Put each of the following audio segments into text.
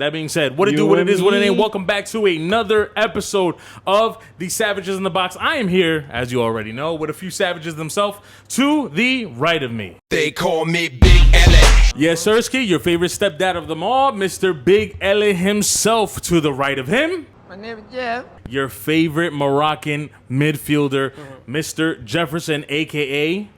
That being said, what it do, what it is, what it ain't. Welcome back to another episode of the Savages in the Box. I am here, as you already know, with a few savages themselves to the right of me. They call me Big L. Yes, Sirski, your favorite stepdad of them all, Mr. Big L himself to the right of him. My name is Jeff. Your favorite Moroccan midfielder, Mr. Jefferson, a.k.a.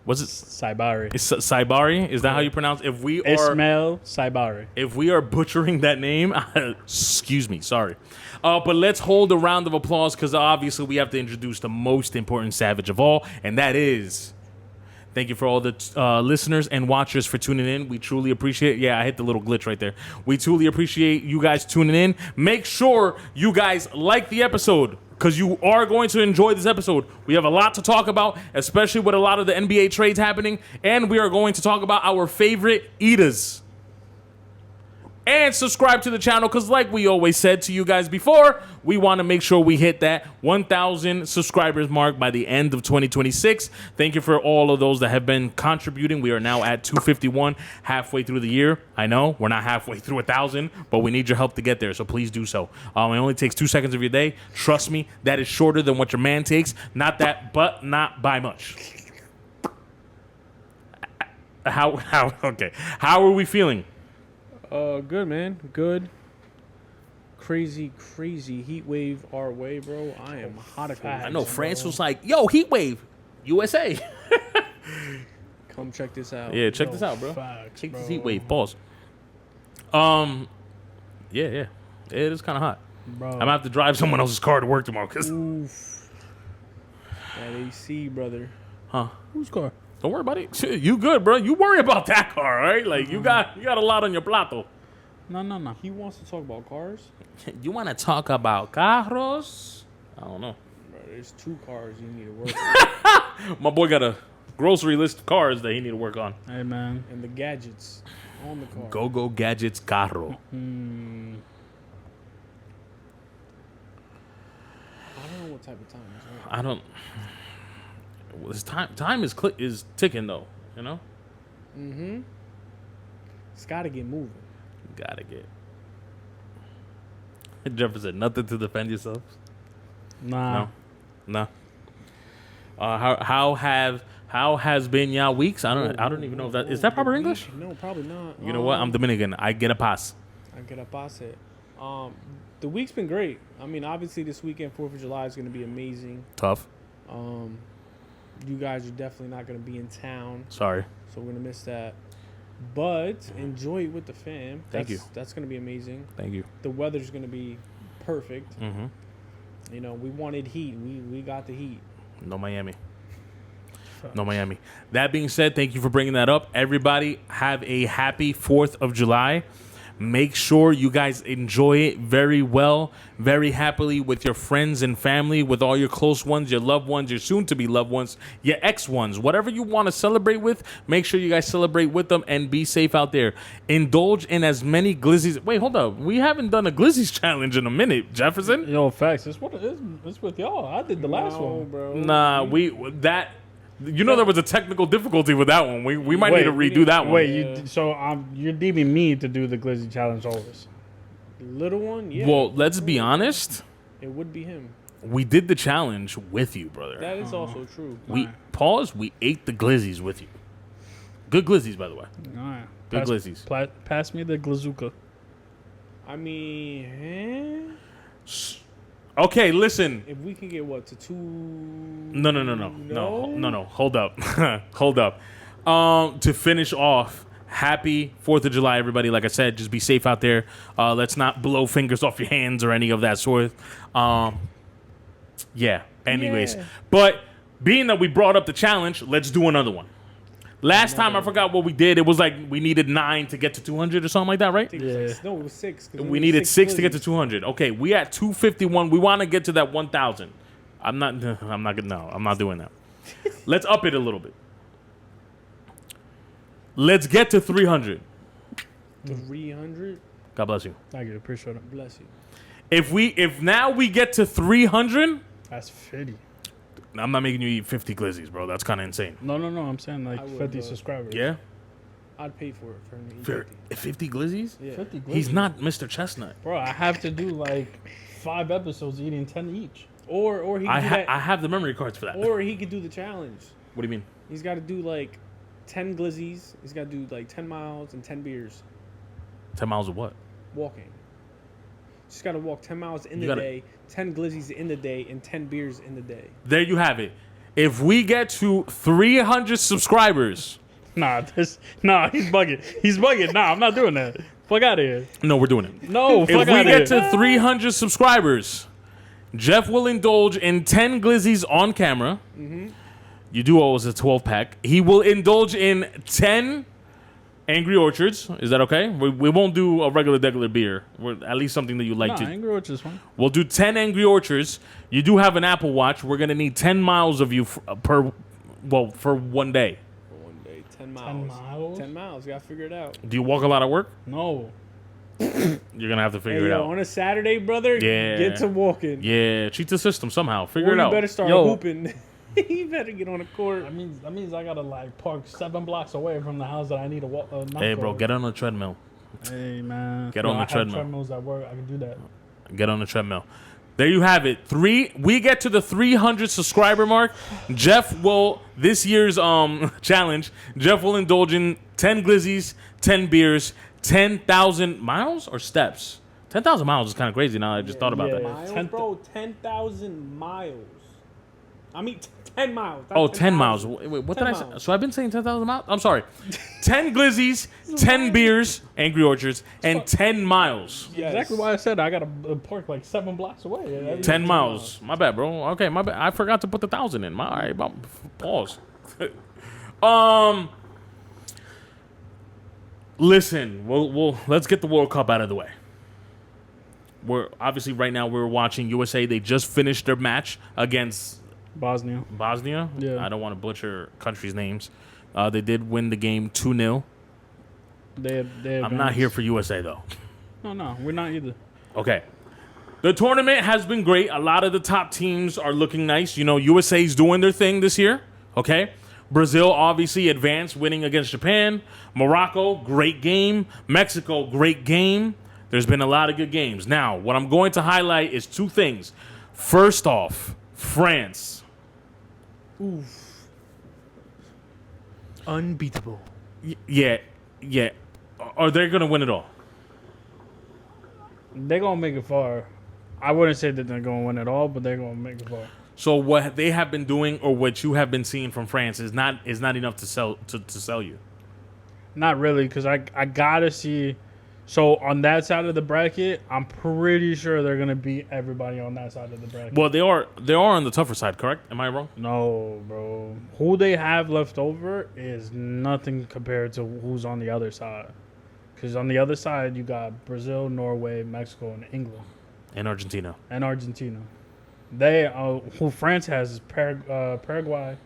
Was it Saibari? It's Saibari? Is that how you pronounce it? If we are Ismail Saibari. If we are butchering that name, excuse me, sorry. But let's hold a round of applause because obviously we have to introduce the most important savage of all, and that is... Thank you for all the listeners and watchers for tuning in. We truly appreciate it. Yeah, I hit the little glitch right there. We truly appreciate you guys tuning in. Make sure you guys like the episode because you are going to enjoy this episode. We have a lot to talk about, especially with a lot of the NBA trades happening. And we are going to talk about our favorite eaters. And subscribe to the channel because like we always said to you guys before, we want to make sure we hit that 1,000 subscribers mark by the end of 2026. Thank you for all of those that have been contributing. We are now at 251 halfway through the year. I know we're not halfway through 1,000, but we need your help to get there, so please do so. It only takes 2 seconds of your day. Trust me, that is shorter than what your man takes. Not that, but not by much. Okay. How are we feeling? Good, man. Good. Crazy heat wave our way, bro. I am hot as I know France was like, yo, heat wave, USA. Come check this out. Yeah, check this out, bro. Facts, Check bro. this heat wave. Pause. Yeah. It is kind of hot. Bro. I'm gonna have to drive someone else's car to work tomorrow. Oof. That AC, brother. Huh? Whose car? Don't worry about it. Shit, you good, bro? You worry about that car, all right? Like you got a lot on your plato. No. He wants to talk about cars. You want to talk about carros? I don't know. Bro, there's 2 cars you need to work on. My boy got a grocery list of cars that he need to work on. Hey, man. And the gadgets on the car. Go gadgets carro. I don't know what type of time it's on. I don't. This time is ticking though, you know. Mm-hmm. It's got to get moving. Gotta get. Jefferson, nothing to defend yourself. Nah. No. How has been y'all weeks? I don't even know if that is that proper English. No, probably not. You know what? I'm Dominican. I get a pass. I get a pass it. The week's been great. I mean, obviously this weekend, 4th of July is going to be amazing. Tough. You guys are definitely not going to be in town. Sorry. So we're going to miss that. But enjoy it with the fam. Thank you. That's going to be amazing. Thank you. The weather's going to be perfect. Mm-hmm. You know, we wanted heat. We got the heat. No Miami. No Miami. That being said, thank you for bringing that up. Everybody have a happy 4th of July. Make sure you guys enjoy it very well, very happily with your friends and family, with all your close ones, your loved ones, your soon-to-be loved ones, your ex-ones. Whatever you want to celebrate with, make sure you guys celebrate with them and be safe out there. Indulge in as many glizzies. Wait, hold up. We haven't done a glizzies challenge in a minute, Jefferson. Yo, facts. It's with y'all. I did the last one, bro. Nah, you know there was a technical difficulty with that one. We might need to redo that one. Wait, you're deeming me to do the Glizzy Challenge always? Little one, yeah. Well, let's be honest. It would be him. We did the challenge with you, brother. That is also true. We ate the glizzies with you. Good glizzies, by the way. All right. Good glizzies. Pass me the glazooka. I mean, Okay, listen. if we can get to 2. No. Hold up. Hold up. To finish off, happy 4th of July, everybody. Like I said, just be safe out there. Let's not blow fingers off your hands or any of that sort. Yeah. Anyways. Yeah. But being that we brought up the challenge, let's do another one. Last time, I forgot what we did. It was like we needed 9 to get to 200 or something like that, right? Yeah. No, it was 6. We needed 6 to get to 200. Okay, we at 251. We want to get to that 1,000. I'm not doing that. Let's up it a little bit. Let's get to 300. 300? God bless you. Thank you. Appreciate it. Bless you. If now we get to 300, That's 50. I'm not making you eat 50 glizzies, bro. That's kind of insane. No. I'm saying like I would, 50 subscribers. Yeah? I'd pay for it for him to eat For 50. 50 glizzies? Yeah. 50 He's glizzies. not Mr. Chestnut. Bro, I have to do like 5 episodes eating 10 each. Or he could do that. I have the memory cards for that. Or he could do the challenge. What do you mean? He's got to do like 10 glizzies. He's got to do like 10 miles and 10 beers 10 miles of what? walking. Just got to walk 10 miles in You the gotta- day, 10 glizzies in the day, and 10 beers in the day. There you have it. If we get to 300 subscribers, Nah, he's bugging. He's bugging. Nah, I'm not doing that. Fuck out of here. no, we're doing it. No, If fuck we out of get here. to 300 subscribers, Jeff will indulge in 10 glizzies on camera. You do owe us a 12-pack. He will indulge in 10 Angry Orchards. Is that okay? We won't do a regular beer. We're at least something that you like Nah, to. Angry Orchard's fine. We'll do 10 Angry Orchards. You do have an Apple Watch. We're going to need 10 miles of you for one day. For one day, 10 miles. 10 miles? 10 miles. Got to figure it out. Do you walk a lot of work? No. You're going to have to figure Hey, it yo, out. on a Saturday, brother, Yeah. get to walking. Yeah, cheat the system somehow. Figure Or it you out. better start Yo. hooping. You better get on the court. That means I gotta like park 7 blocks away from the house that I need to walk. Hey, bro, get on the treadmill. Hey, man. Get on the I treadmill. have treadmills at work. I can do that. Get on the treadmill. There you have it. We get to the 300 subscriber mark. Jeff will, this year's challenge, Jeff will indulge in 10 glizzies, 10 beers, 10,000 miles or steps. 10,000 miles is kind of crazy now. I just thought about yeah. that. Miles, 10 bro, 10,000 miles. I mean, 10 miles. not Oh, 10 miles. 10,000. Wait, what 10 did I say? miles. So I've been saying 10,000 miles? I'm sorry. 10 glizzies, 10 beers, Angry Orchards, and 10 miles. Yes. Exactly why I said I gotta park like 7 blocks away. 10 miles. My bad, bro. Okay, my bad. I forgot to put the 1,000 in. All right, pause. Listen, we'll let's get the World Cup out of the way. We're obviously right now we're watching USA. They just finished their match against Bosnia. Bosnia. Yeah. I don't want to butcher countries' names. They did win the game 2-0. They I'm not here for USA though. No, we're not either. Okay. The tournament has been great. A lot of the top teams are looking nice. You know, USA's doing their thing this year. Okay. Brazil obviously advanced, winning against Japan. Morocco, great game. Mexico, great game. There's been a lot of good games. Now, what I'm going to highlight is 2 things. First off, France. Unbeatable. Yeah. Are they going to win it all? They're gonna make it far. I wouldn't say that they're gonna win it all, but they're gonna make it far. So what they have been doing or what you have been seeing from France is not enough to sell you. Not really, because I gotta see. So on that side of the bracket, I'm pretty sure they're gonna beat everybody on that side of the bracket. Well, they are on the tougher side, correct? Am I wrong? No, bro. Who they have left over is nothing compared to who's on the other side. Because on the other side, you got Brazil, Norway, Mexico, and England, And Argentina. and Argentina. They who France has is Paraguay,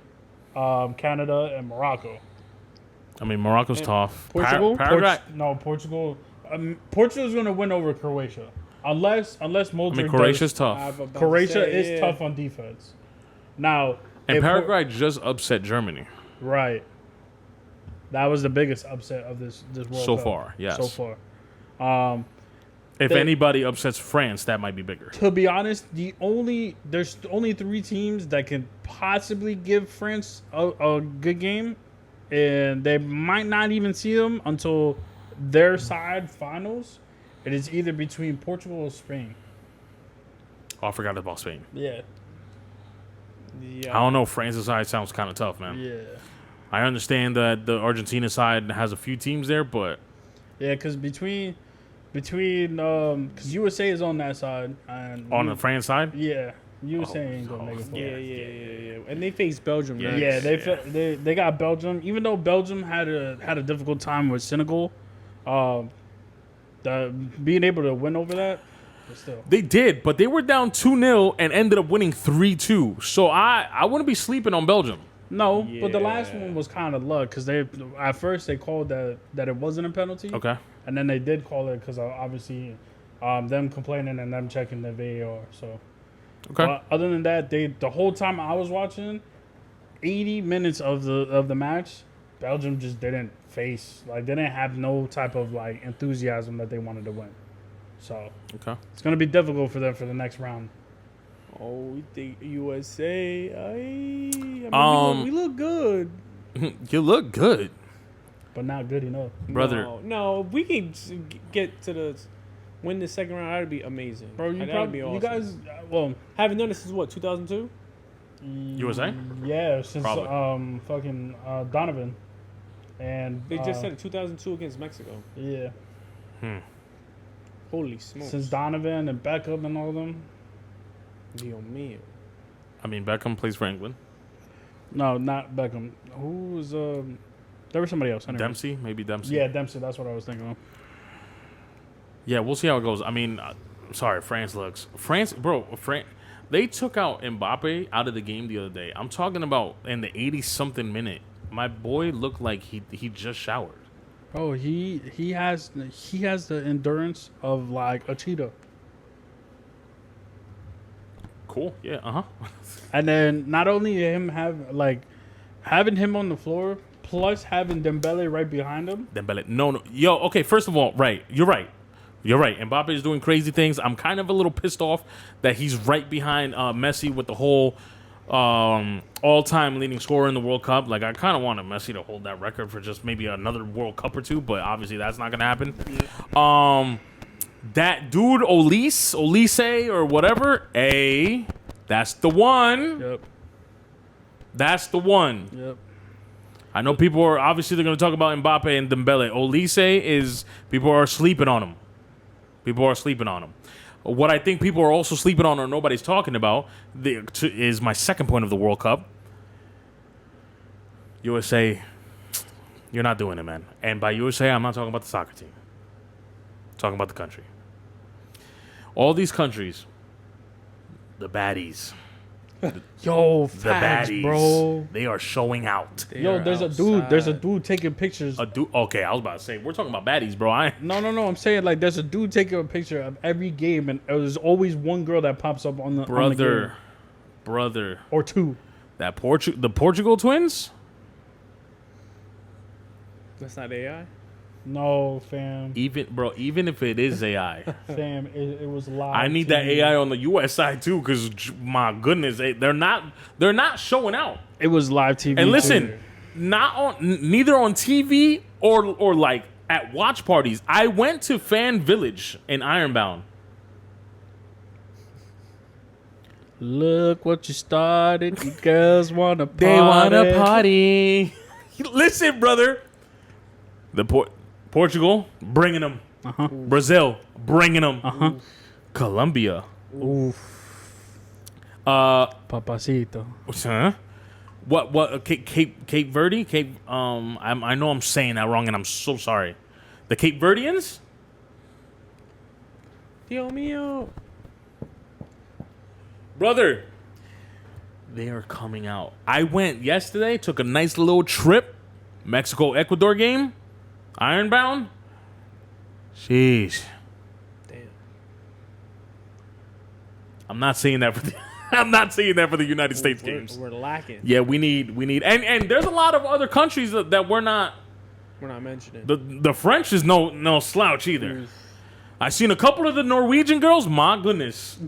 Canada, and Morocco. I mean, Morocco's tough. Portugal, Paraguay. Portugal. Portugal's going to win over Croatia, unless Modric. I mean, Croatia's I tough. was about to Croatia say, is yeah. tough on defense. Now, And if Por- Paraguay just upset Germany. right? That was the biggest upset of this World So Cup. far, yes. So far. If They- anybody upsets France, that might be bigger. To be honest, there's only 3 teams that can possibly give France a good game, and they might not even see them until their side finals. It is either between Portugal or Spain. Oh, I forgot about Spain. Yeah, I don't know. France's side sounds kind of tough, man. yeah, I understand that the Argentina side has a few teams there, but yeah. Because between because USA is on that side, and on the France side, yeah, USA ain't gonna make it far. Yeah. And they face Belgium Yeah. next. Yeah, they got Belgium. Even though Belgium had a difficult time with Senegal, being able to win over that, but still. they did, but they were down 2-0 and ended up winning 3-2. So I wouldn't be sleeping on Belgium. No, but the last Yeah. one was kind of luck because they at first they called that it wasn't a penalty, Okay. and then they did call it because obviously them complaining and them checking the VAR. So, Okay. but other than that, the whole time I was watching, 80 minutes of the match, Belgium just didn't they didn't have no type of like enthusiasm that they wanted to win. So Okay. it's gonna be difficult for them for the next round. Oh, we think USA. I mean, Um, we look good. You look good, But not good enough. brother. No, if we can get to win the second round, that'd be amazing. Bro, That'd be awesome. you guys, well, haven't done this since what, 2002? USA? yeah, since Probably. fucking Donovan, and They just said 2002 against Mexico. yeah, Holy smokes! since Donovan and Beckham and all them. Dios mío. I mean, Beckham plays for England. No, not Beckham. Who was there was somebody else. Anyways. Dempsey, maybe Dempsey. Yeah, Dempsey. That's what I was thinking of. Yeah, we'll see how it goes. I mean, sorry, France looks. They took out Mbappe out of the game the other day. I'm talking about in the 80-something minute. My boy looked like he just showered. Oh, he has the endurance of like a cheetah. Cool. Yeah. Uh huh. And then not only having him on the floor, plus having Dembele right behind him. Dembele. No. Yo. Okay. First of all, right. You're right. Mbappe is doing crazy things. I'm kind of a little pissed off that he's right behind Messi with the whole all-time leading scorer in the World Cup. Like, I kind of wanted Messi to hold that record for just maybe another World Cup or two, but obviously that's not gonna happen. Yeah. That dude Olise or whatever. That's the one. Yep. That's the one. Yep. I know people are obviously they're going to talk about Mbappe and Dembele. Olise is people are sleeping on him. What I think people are also sleeping on or nobody's talking about is my second point of the World Cup. USA, you're not doing it, man. And by USA, I'm not talking about the soccer team. I'm talking about the country. All these countries, the baddies. Yo, The facts, baddies, bro. they are showing out. Yo, there's a dude taking pictures. Okay, I was about to say we're talking about baddies, bro. No. I'm saying like there's a dude taking a picture of every game, and there's always one girl that pops up on the game. brother, Or two. that the Portugal twins. That's not AI. No, fam. Even if it is AI, Fam, it was live. I need that TV. AI on the U.S. side too, because my goodness, they're not showing out. It was live TV. And listen, too. neither on TV or like at watch parties. I went to Fan Village in Ironbound. Look what you started. You girls wanna party. They wanna party. Listen, brother. Portugal bringing them. Brazil bringing them. Colombia. Oof. Uh, Papacito. huh? What? Cape Verde? I know I'm saying that wrong, and I'm so sorry. The Cape Verdeans. Dios mío. Brother, they are coming out. I went yesterday, took a nice little trip. Mexico-Ecuador game. Ironbound. Sheesh. Damn. I'm not saying that for the United States games. We're lacking. Yeah, we need and there's a lot of other countries that we're not mentioning. the French is no slouch either. I seen a couple of the Norwegian girls, my goodness.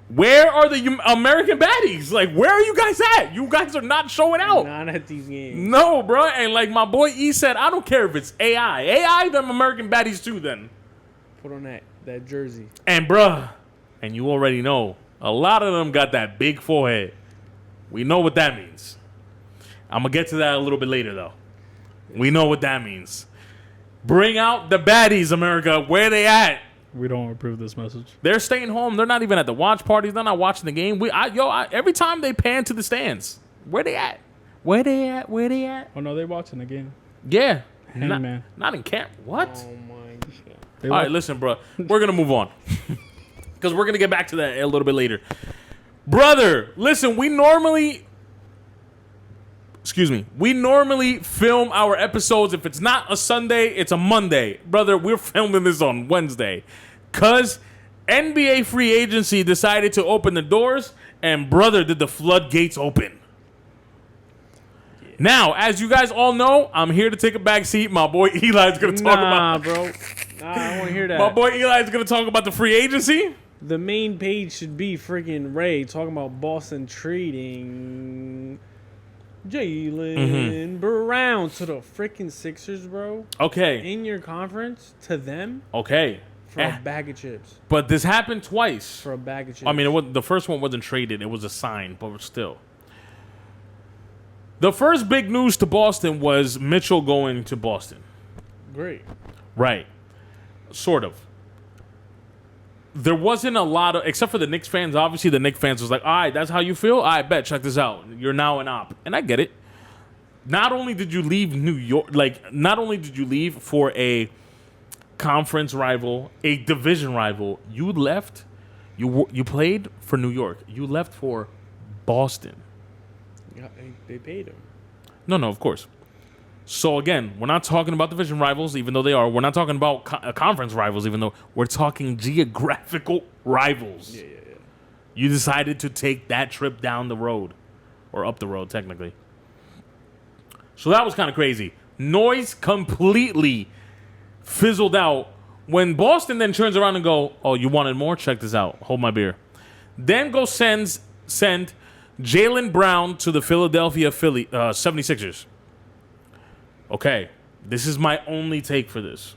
Where are the American baddies? Like, where are you guys at? You guys are not showing out. Not at these games. No, bro. And like my boy E said, I don't care if it's AI them American baddies too then. Put on that jersey. And bruh, and you already know, a lot of them got that big forehead. We know what that means. I'm going to get to that a little bit later, though. We know what that means. Bring out the baddies, America. Where they at? We don't approve this message. They're staying home. They're not even at the watch parties. They're not watching the game. Every time they pan to the stands, where they at? Where they at? Oh, no, they're watching the game. Yeah. Man. Not in camp. What? Oh my god. They All watch- right, listen, bro. We're going to move on. Because we're going to get back to that a little bit later. Brother, listen, we normally film our episodes. If it's not a Sunday, it's a Monday. Brother, we're filming this on Wednesday. Because NBA free agency decided to open the doors, and brother, did the floodgates open. Yeah. Now, as you guys all know, I'm here to take a back seat. My boy Eli's gonna talk about. bro. Nah, I don't want to hear that. My boy Eli's gonna talk about the free agency. The main page should be freaking Ray talking about Boston trading Jaylen Brown to the freaking Sixers, bro. Okay. In your conference to them Okay. for a bag of chips. But this happened twice. For a bag of chips. I mean, the first one wasn't traded; it was a sign, but still. The first big news to Boston was Mitchell going to Boston. great. Right. Sort of. There wasn't a lot of, except for the Knicks fans. Obviously, the Knicks fans was like, all right, that's how you feel? I bet. Check this out. You're now an op. And I get it. Not only did you leave New York, not only did you leave for a conference rival, a division rival, you left, you played for New York. You left for Boston. Yeah, they paid him. No, of course. So again, we're not talking about division rivals, even though they are. We're not talking about conference rivals, even though we're talking geographical rivals. Yeah. You decided to take that trip down the road, or up the road, technically. So that was kind of crazy. Noise completely fizzled out when Boston then turns around and go, "Oh, you wanted more? Check this out. Hold my beer." Then go send Jaylen Brown to the Philadelphia 76ers. Okay, this is my only take for this.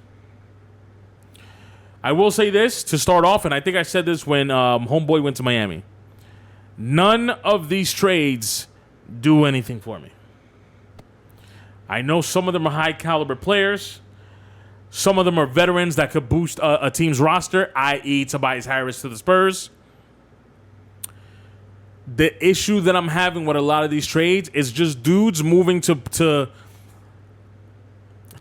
I will say this to start off, and I think I said this when Homeboy went to Miami. None of these trades do anything for me. I know some of them are high-caliber players. Some of them are veterans that could boost a team's roster, i.e. Tobias Harris to the Spurs. The issue that I'm having with a lot of these trades is just dudes moving to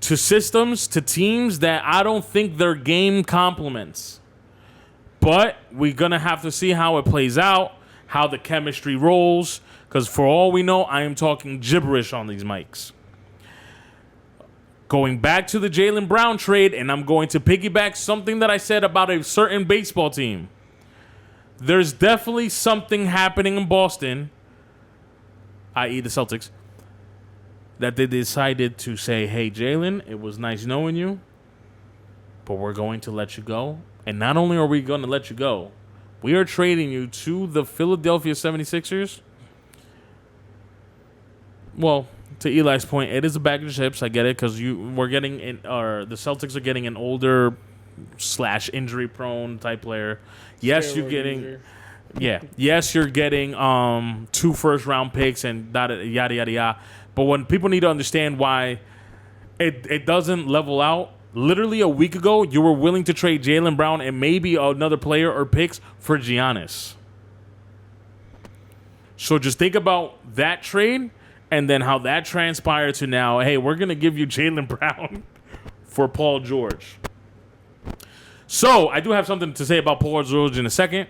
systems, to teams that I don't think their game complements. But we're going to have to see how it plays out, how the chemistry rolls, because for all we know, I am talking gibberish on these mics. Going back to the Jaylen Brown trade, and I'm going to piggyback something that I said about a certain baseball team. There's definitely something happening in Boston, i.e. the Celtics, that they decided to say, hey, Jaylen, it was nice knowing you, but we're going to let you go. And not only are we going to let you go, we are trading you to the Philadelphia 76ers. Well, to Eli's point, it is a bag of chips. I get it, because the Celtics are getting an older / injury prone type player. Yes, you're getting, yes, you're getting 2 first-round picks and yada yada yada. But when people need to understand why it doesn't level out, literally a week ago, you were willing to trade Jaylen Brown and maybe another player or picks for Giannis. So just think about that trade and then how that transpired to now, hey, we're going to give you Jaylen Brown for Paul George. So I do have something to say about Paul George in a second.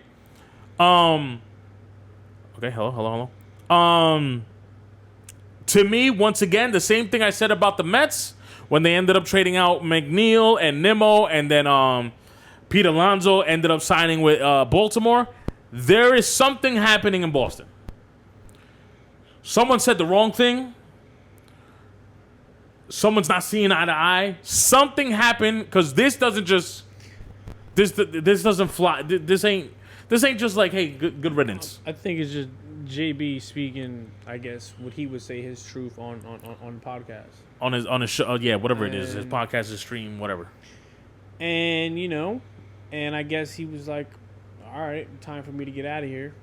Okay, hello. To me, once again, the same thing I said about the Mets when they ended up trading out McNeil and Nimmo, and then Pete Alonso ended up signing with Baltimore. There is something happening in Boston. Someone said the wrong thing. Someone's not seeing eye to eye. Something happened, because this doesn't just this doesn't fly. This ain't just like, hey, good riddance. I think it's just JB speaking, I guess, what he would say his truth on podcast. On his show, whatever it is, his podcast, his stream, whatever. And and I guess he was like, all right, time for me to get out of here.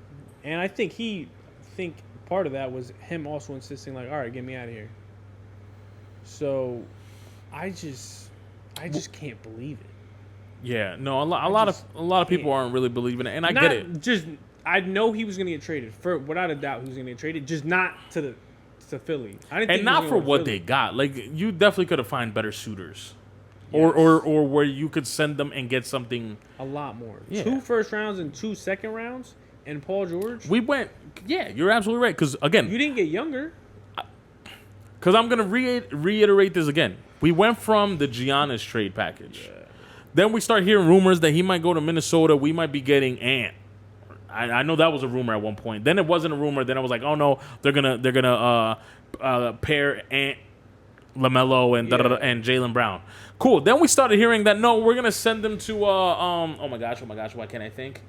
And I think part of that was him also insisting, like, all right, get me out of here. So I just can't believe it. Yeah, no, a lot of people aren't really believing it, and I get it. I know he was gonna get traded, without a doubt. He was gonna get traded, just not to Philly. I didn't, and not for what they got. Like, you definitely could have found better suitors, yes. or where you could send them and get something a lot more. Yeah. 2 first rounds and 2 second rounds, and Paul George. We went. Yeah, you're absolutely right. Because again, you didn't get younger. Because I'm gonna reiterate this again. We went from the Giannis trade package. Yeah. Then we start hearing rumors that he might go to Minnesota. We might be getting Ant. I know that was a rumor at one point. Then it wasn't a rumor. Then I was like, oh no, they're gonna pair and LaMelo and Yeah. and Jaylen Brown. Cool. Then we started hearing that no, we're gonna send them to oh my gosh, why can't I think?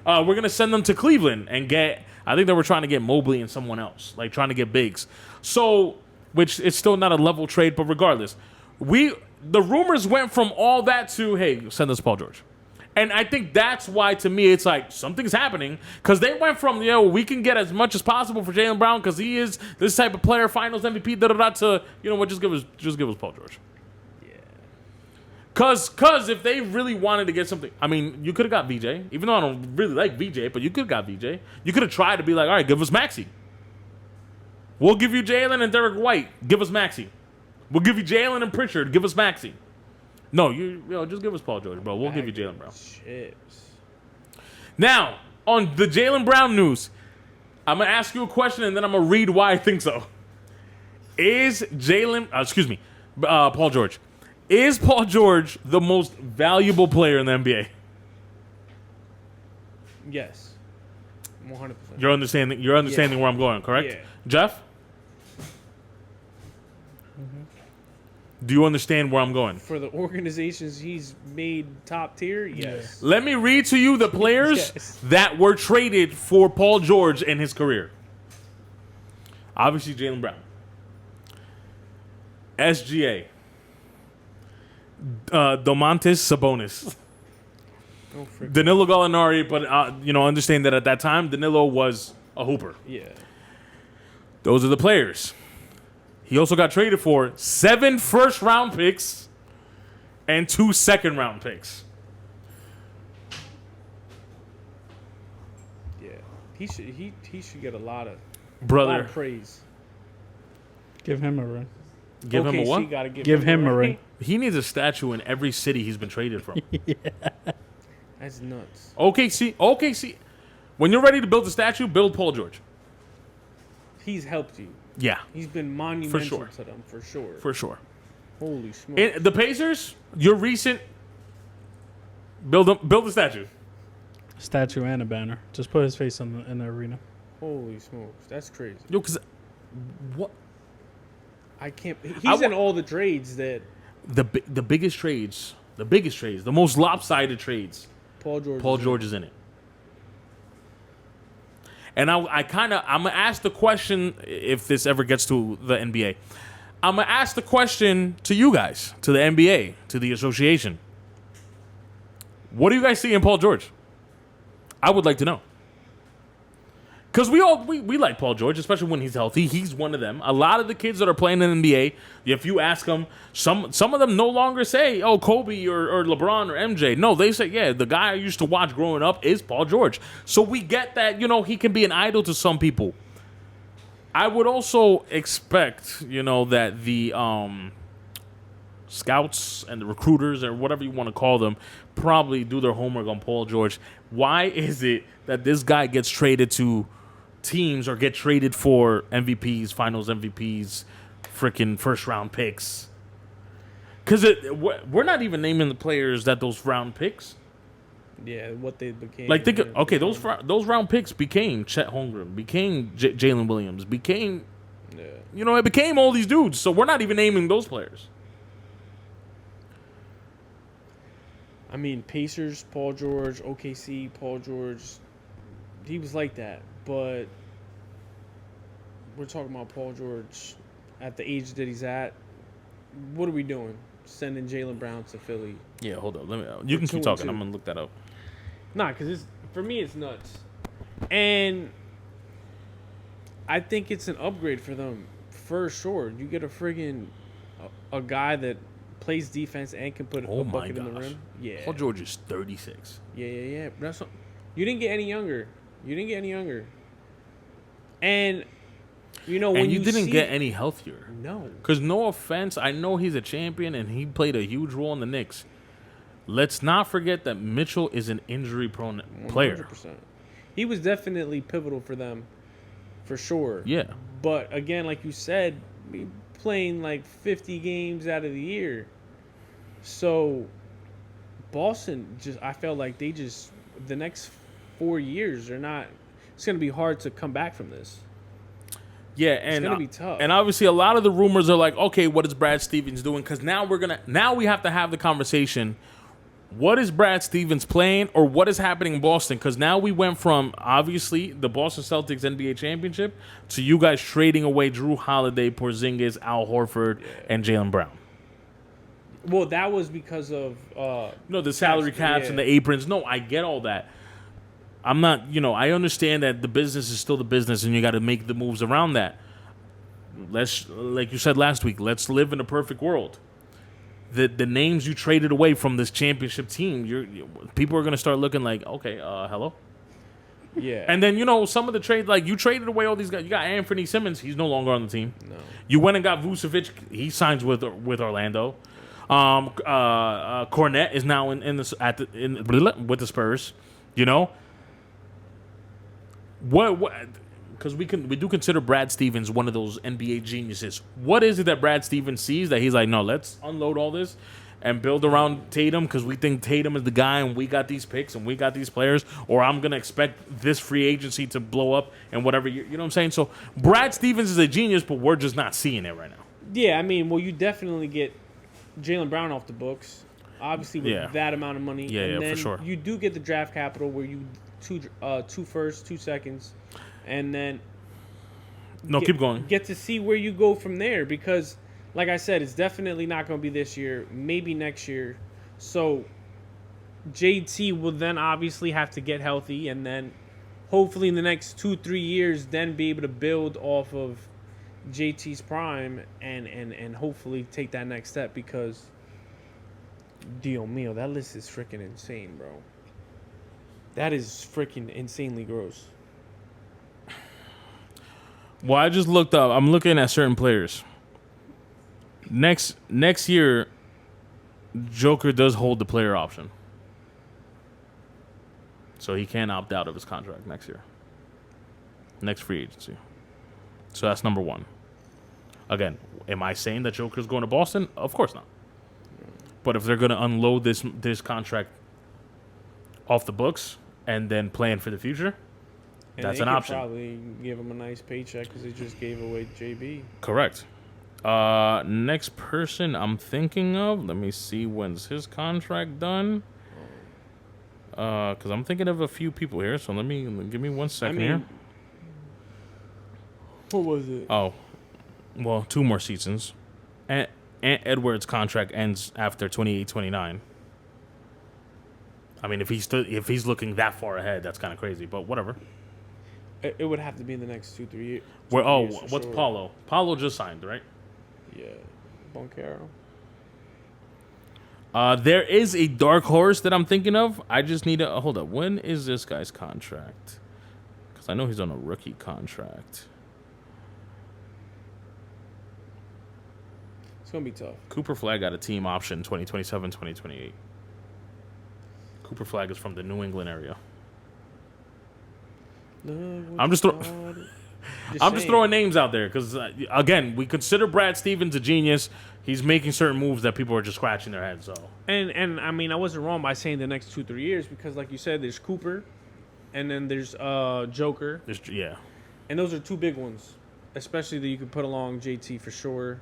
We're gonna send them to Cleveland and get. I think they were trying to get Mobley and someone else, like trying to get bigs. So, which it's still not a level trade, but regardless, the rumors went from all that to hey, send us Paul George. And I think that's why, to me, it's like something's happening because they went from we can get as much as possible for Jaylen Brown because he is this type of player, Finals MVP, to you know what, just give us Paul George. Yeah. Cause if they really wanted to get something, I mean, you could have got VJ, even though I don't really like VJ, but you could have got VJ. You could have tried to be like, all right, give us Maxey. We'll give you Jalen and Derek White. Give us Maxey. We'll give you Jalen and Pritchard. Give us Maxey. No, just give us Paul George, bro. We'll give you Jaylen Brown. Chips. Now, on the Jaylen Brown news, I'm going to ask you a question and then I'm going to read why I think so. Is Paul George. Is Paul George the most valuable player in the NBA? Yes. 100%. You're understanding where I'm going, correct? Yeah. Jeff? Do you understand where I'm going? For the organizations he's made top tier, yes. Let me read to you the players Yes. that were traded for Paul George in his career. Obviously, Jaylen Brown. SGA. Domantas Sabonis. Oh, frick. Danilo Gallinari, but understand that at that time, Danilo was a hooper. Yeah. Those are the players. He also got traded for 7 first-round picks and 2 second-round picks. Yeah. He should get a lot of Brother, praise. Give him a ring. give him a what? Gotta Give him a ring. He needs a statue in every city he's been traded from. That's nuts. OKC. When you're ready to build a statue, build Paul George. He's helped you. Yeah, He's been monumental sure. to them, for sure. for sure. Holy smokes. The Pacers, your recent build a statue. Statue and a banner. Just put his face in the arena. Holy smokes. That's crazy. Yo, because what I can't. He's wa- in all the trades that the biggest trades, the most lopsided trades. Paul George Paul George is in it. And I'm gonna ask the question if this ever gets to the NBA. I'm gonna ask the question to you guys, to the NBA, to the association. What do you guys see in Paul George? I would like to know. Because we like Paul George, especially when he's healthy. He's one of them. A lot of the kids that are playing in the NBA, if you ask them, some of them no longer say, oh, Kobe or LeBron or MJ. No, they say, yeah, the guy I used to watch growing up is Paul George. So we get that, he can be an idol to some people. I would also expect, that the scouts and the recruiters or whatever you want to call them probably do their homework on Paul George. Why is it that this guy gets traded to teams or get traded for MVPs, Finals MVPs, freaking first-round picks? Because we're not even naming the players that those round picks. Yeah, what they became. Like, those round picks became Chet Holmgren, became Jalen Williams, became, Yeah. it became all these dudes. So we're not even naming those players. I mean, Pacers, Paul George, OKC, Paul George. He was like that, but we're talking about Paul George at the age that he's at. What are we doing? Sending Jaylen Brown to Philly? Yeah, hold up. You can keep 2-2. talking. I'm gonna look that up. Nah, because for me, it's nuts. And I think it's an upgrade for them, for sure. You get a friggin' a guy that plays defense and can put Oh a my bucket in the gosh. rim. Yeah. Paul George is 36. Yeah. That's what, you didn't get any younger. And, when And you you didn't see, get any healthier. No. Because no offense, I know he's a champion and he played a huge role in the Knicks. Let's not forget that Mitchell is an injury-prone player. 100%. He was definitely pivotal for them, for sure. Yeah. But again, like you said, we playing like 50 games out of the year. So Boston I felt like the next 4 years are not. It's going to be hard to come back from this. Yeah, and gonna be tough. And obviously, a lot of the rumors are like, okay, what is Brad Stevens doing? Because now we have to have the conversation. What is Brad Stevens playing, or what is happening in Boston? Because now we went from obviously the Boston Celtics NBA championship to you guys trading away Drew Holiday, Porzingis, Al Horford, and Jaylen Brown. Well, that was because of No, the salary caps and the aprons. No, I get all that. I'm not, I understand that the business is still the business and you got to make the moves around that. Let's, like you said last week, let's live in a perfect world. The names you traded away from this championship team, people are going to start looking like, okay, hello? Yeah. And then, some of the trades, like you traded away all these guys. You got Anthony Simmons. He's no longer on the team. No. You went and got Vucevic. He signs with Orlando. Cornette is now with the Spurs. What? Because we do consider Brad Stevens one of those NBA geniuses. What is it that Brad Stevens sees that he's like, no, let's unload all this and build around Tatum because we think Tatum is the guy and we got these picks and we got these players, or I'm gonna expect this free agency to blow up and whatever. You know what I'm saying? So Brad Stevens is a genius, but we're just not seeing it right now. Yeah, I mean, well, you definitely get Jaylen Brown off the books, obviously with that amount of money. Yeah, and then for sure. You do get the draft capital where you two firsts, 2 seconds, and then Keep going. Get to see where you go from there because, like I said, it's definitely not going to be this year, maybe next year. So JT will then obviously have to get healthy, and then hopefully in the next 2-3 years, then be able to build off of JT's prime and hopefully take that next step because, Dio mio, that list is freaking insane, bro. That is freaking insanely gross. Well, I just looked up. I'm looking at certain players. Next year, Joker does hold the player option. So he can't opt out of his contract next year. Next free agency. So that's number one. Again, am I saying that Joker's going to Boston? Of course not. But if they're going to unload this contract off the books and then plan for the future, and that's they an could option. Probably give him a nice paycheck because they just gave away JB. Correct. Next person I'm thinking of, let me see when's his contract done. Because I'm thinking of a few people here, so give me 1 second here. What was it? Oh, well, 2 more seasons. Ant Edwards' contract ends after 28-29. I mean, if he's looking that far ahead, that's kind of crazy, but whatever. It would have to be in the next 2-3 years. What's sure. Paulo? Paulo just signed, right? Yeah, Boncaro. There is a dark horse that I'm thinking of. I just need to hold up. When is this guy's contract? Because I know he's on a rookie contract. It's gonna be tough. Cooper Flag got a team option 2027, 2028. Cooper Flag is from the New England area. I'm just throwing names out there because again, we consider Brad Stevens a genius. He's making certain moves that people are just scratching their heads. So and I mean, I wasn't wrong by saying the next 2-3 years because, like you said, there's Cooper, and then there's Joker. And those are 2 big ones, especially that you could put along JT for sure.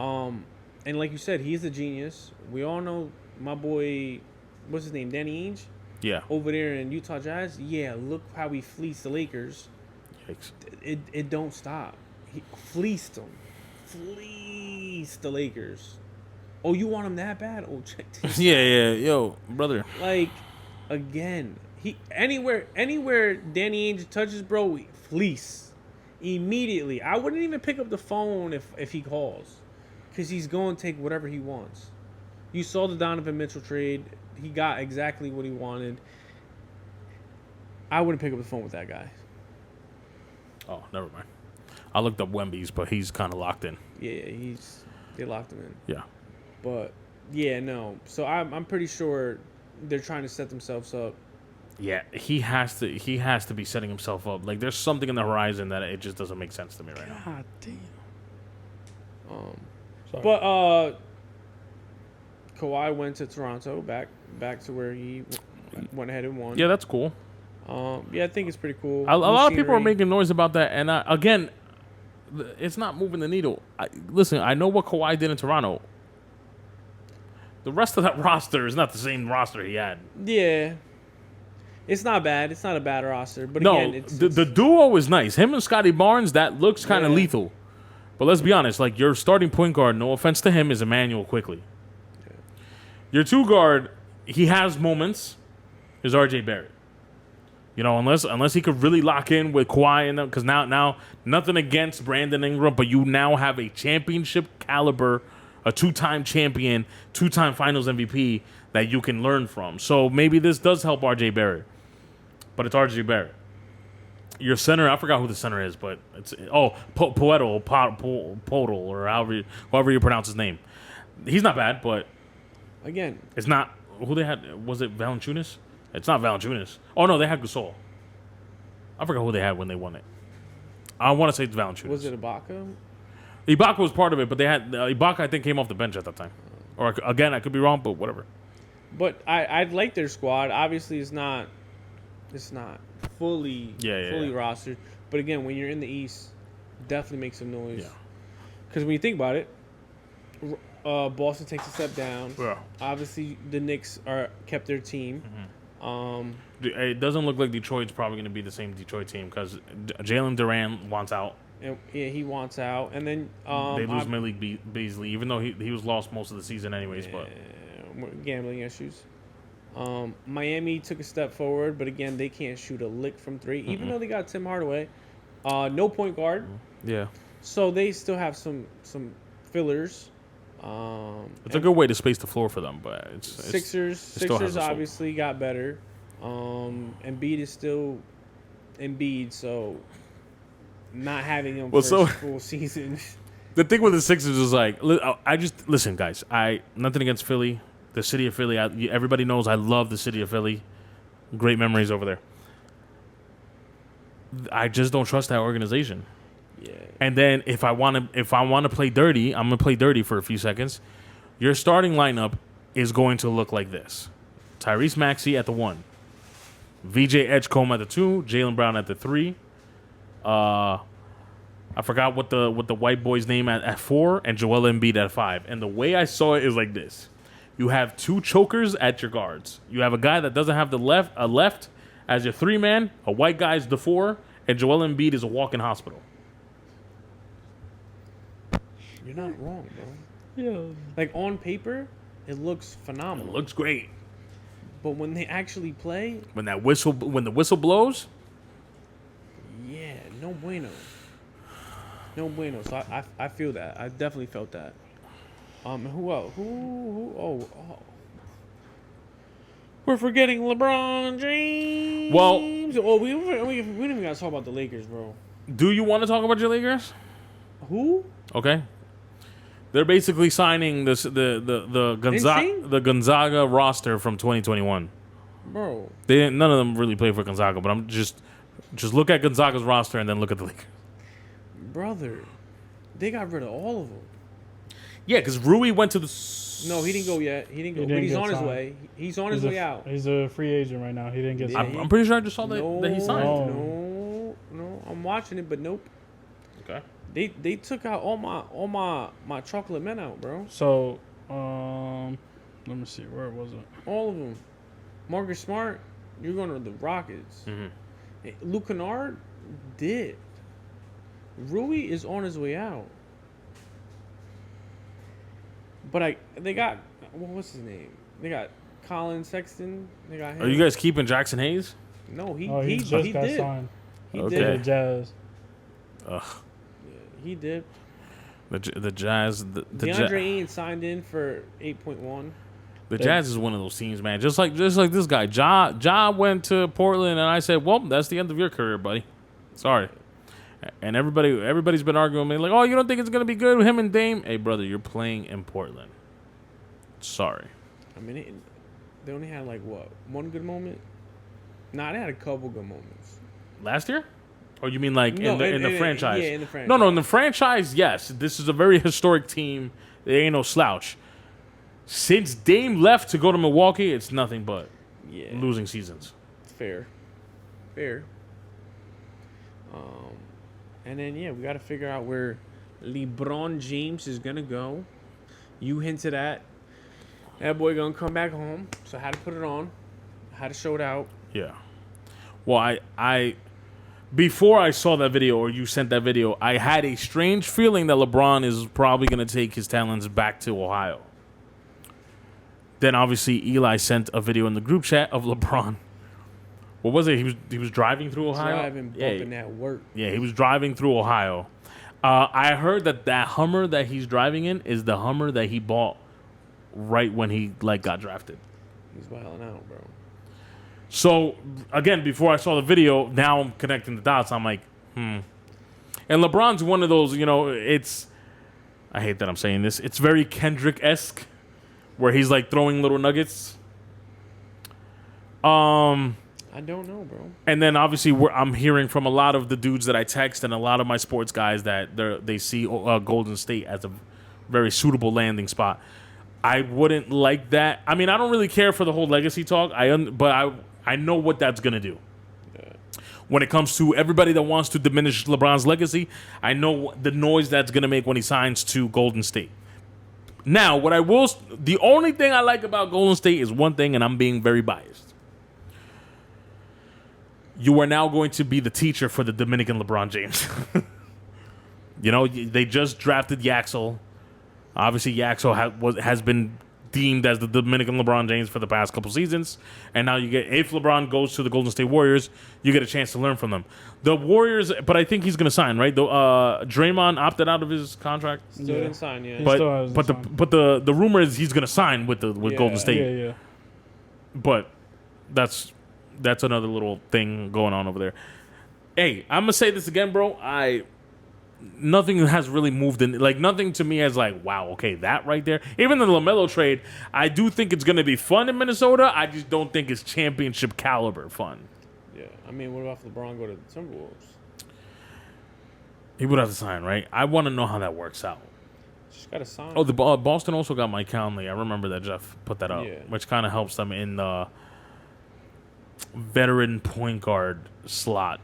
And like you said, he's a genius. We all know my boy, what's his name, Danny Ainge. Yeah. Over there in Utah Jazz, yeah, look how he fleeced the Lakers. Yikes. It don't stop. He fleeced them. Fleeced the Lakers. Oh, you want him that bad? Oh, check this Yeah. Yo, brother. Like, again, he anywhere Danny Ainge touches, bro, we fleece. Immediately. I wouldn't even pick up the phone if he calls. Because he's going to take whatever he wants. You saw the Donovan Mitchell trade. He got exactly what he wanted. I wouldn't pick up the phone with that guy. Oh, never mind. I looked up Wemby's, but he's kind of locked in. Yeah, they locked him in. Yeah. But yeah, no. So I'm pretty sure they're trying to set themselves up. Yeah, he has to be setting himself up. Like there's something in the horizon that it just doesn't make sense to me right now. God damn. Sorry. But Kawhi went to Toronto, back to where he went ahead and won. Yeah, that's cool. Yeah, I think it's pretty cool. A lot of people are making noise about that, and again, it's not moving the needle. Listen, I know what Kawhi did in Toronto. The rest of that roster is not the same roster he had. Yeah. It's not bad. It's not a bad roster. But No, again, the duo is nice. Him and Scotty Barnes, that looks kind of Yeah. lethal. But let's be honest, like your starting point guard, no offense to him, is Emmanuel Quickly. Your two guard, he has moments, is RJ Barrett. You know, unless he could really lock in with Kawhi and them, because now nothing against Brandon Ingram, but you now have a championship caliber, a two-time champion, two-time Finals MVP that you can learn from. So maybe this does help RJ Barrett, but it's RJ Barrett. Your center, I forgot who the center is, but it's Podol, or however you pronounce his name. He's not bad, but again, it's not who they had. Was it Valanciunas? It's not Valanciunas. Oh no, they had Gasol. I forgot who they had when they won it. I want to say it's Valanciunas. was it Ibaka? Ibaka was part of it, but they had Ibaka. I think came off the bench at that time. Or again, I could be wrong, but whatever. But I'd like their squad. Obviously, it's not fully rostered. But again, when you're in the East, definitely make some noise. Yeah. Because when you think about it, Boston takes a step down. Yeah. Obviously, the Knicks kept their team. It doesn't look like Detroit's probably going to be the same Detroit team because Jalen Duran wants out. And, yeah, he wants out, and then They lose Malik Beasley, even though he was lost most of the season anyways. But gambling issues. Miami took a step forward, but again, they can't shoot a lick from three, even though they got Tim Hardaway. No point guard, yeah, so they still have some fillers. it's a good way to space the floor for them. But Sixers still has a soul. obviously got better. Embiid is still Embiid, so not having him for a full season. The thing with the Sixers is like, I just listen, guys. Nothing against Philly, the city of Philly. Everybody knows I love the city of Philly. Great memories over there. I just don't trust that organization. Yeah. And then if I want to play dirty, I'm gonna play dirty for a few seconds. Your starting lineup is going to look like this: Tyrese Maxey at the 1, VJ Edgecombe at the 2, Jaylen Brown at the 3. I forgot what the white boy's name at 4, and Joel Embiid at 5. And the way I saw it is like this: you have two chokers at your guards. You have a guy that doesn't have the left as your 3-man. A white guy's the 4, and Joel Embiid is a walk-in hospital. You're not wrong, bro. Yeah. Like on paper, it looks It phenomenal. looks great. But when they actually play, When the whistle blows, yeah, no bueno. No bueno. So I feel that. I definitely felt that. Who else? Who? Oh. We're forgetting LeBron James. Well- we didn't even gotta talk about the Lakers, bro. do you want to talk about your Lakers? Who? Okay. They're basically signing the Insane? Gonzaga roster from 2021. Bro. None of them really play for Gonzaga, but I'm just look at Gonzaga's roster and then look at the Lakers. Brother. They got rid of all of them. Yeah, because Rui went to the. No, he didn't go yet. He didn't go. didn't But he's get on his signed. way. He's on his way out. He's a free agent right now. He didn't get Yeah, signed. I'm pretty sure I just saw that he signed. Oh. No. I'm watching it, but nope. Okay. They took out all my chocolate men out, bro. So, let me see. Where was it? All of them. Marcus Smart, you're going to the Rockets. Luke Kennard did. Rui is on his way out. But they got what's his name? They got Colin Sexton. They got him. Are you guys keeping Jackson Hayes? No, he He just got did. signed. He Okay. To the did. Jazz. Ugh. He did. The Jazz. The DeAndre Ayton signed in for 8.1. The Jazz is one of those teams, man. Just like this guy, Ja went to Portland, and I said, "Well, that's the end of your career, buddy. Sorry." And everybody's been arguing with me like, "Oh, you don't think it's gonna be good with him and Dame?" Hey, brother, you're playing in Portland. Sorry. I mean, they only had like what, one good moment? Nah, they had a couple good moments. Last year? Or you mean like No, in the franchise? yeah, in the franchise. No, in the franchise, yes. This is a very historic team. They ain't no slouch. Since Dame left to go to Milwaukee, it's nothing but Yeah, losing seasons. fair. And then yeah, we got to figure out where LeBron James is gonna go. You hinted at that boy gonna come back home, so I had to put it on. I had to show it out. Yeah. Well, I before I saw that video or you sent that video, I had a strange feeling that LeBron is probably going to take his talents back to Ohio. Then obviously Eli sent a video in the group chat of LeBron. What was it? He was driving through Ohio. Driving, bumping that work. Yeah, he was driving through Ohio. I heard that Hummer that he's driving in is the Hummer that he bought right when he got drafted. He's wilding out, bro. So, again, before I saw the video, now I'm connecting the dots. I'm like, And LeBron's one of those, it's... I hate that I'm saying this. It's very Kendrick-esque, where he's, throwing little nuggets. I don't know, bro. And then, obviously, I'm hearing from a lot of the dudes that I text and a lot of my sports guys that they see Golden State as a very suitable landing spot. I wouldn't like that. I mean, I don't really care for the whole legacy talk, but I know what that's going to do. When it comes to everybody that wants to diminish LeBron's legacy, I know the noise that's going to make when he signs to Golden State. Now, the only thing I like about Golden State is one thing, and I'm being very biased. You are now going to be the teacher for the Dominican LeBron James. They just drafted Yaxel. Obviously, Yaxel has been deemed as the Dominican LeBron James for the past couple seasons. And now if LeBron goes to the Golden State Warriors, you get a chance to learn from them. The Warriors, but I think he's going to sign, right? Draymond opted out of his contract. Still didn't sign yet. But still hasn't signed. the rumor is he's going to sign with Golden State. Yeah. But that's another little thing going on over there. Hey, I'm going to say this again, bro. Nothing has really moved in. Nothing to me is wow, okay, that right there. Even the LaMelo trade, I do think it's going to be fun in Minnesota. I just don't think it's championship caliber fun. Yeah. I mean, what about if LeBron go to the Timberwolves? He would have to sign, right? I want to know how that works out. Just got to sign. Oh, the Boston also got Mike Conley. I remember that Jeff put that up, Yeah. which kind of helps them in the veteran point guard slot.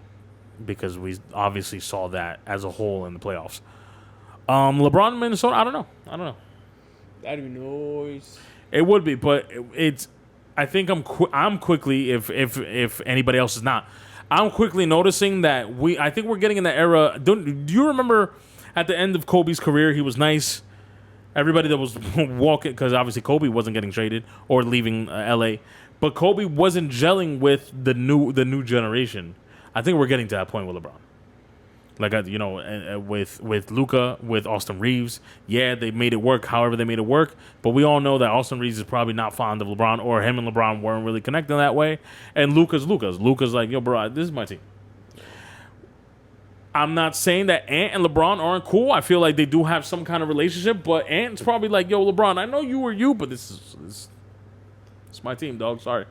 Because we obviously saw that as a whole in the playoffs. LeBron in Minnesota, I don't know. That'd be noise. It would be, but it's. I think I'm quickly, if anybody else is not, I'm quickly noticing that I think we're getting in the era. Do you remember at the end of Kobe's career, he was nice. Everybody that was walking, because obviously Kobe wasn't getting traded or leaving LA, but Kobe wasn't gelling with the new generation. I think we're getting to that point with LeBron. With Luka, with Austin Reeves. Yeah, they made it work however they made it work. But we all know that Austin Reeves is probably not fond of LeBron, or him and LeBron weren't really connecting that way. And Luka's like, yo, bro, this is my team. I'm not saying that Ant and LeBron aren't cool. I feel like they do have some kind of relationship. But Ant's probably like, yo, LeBron, I know you were you, but it's my team, dog. Sorry.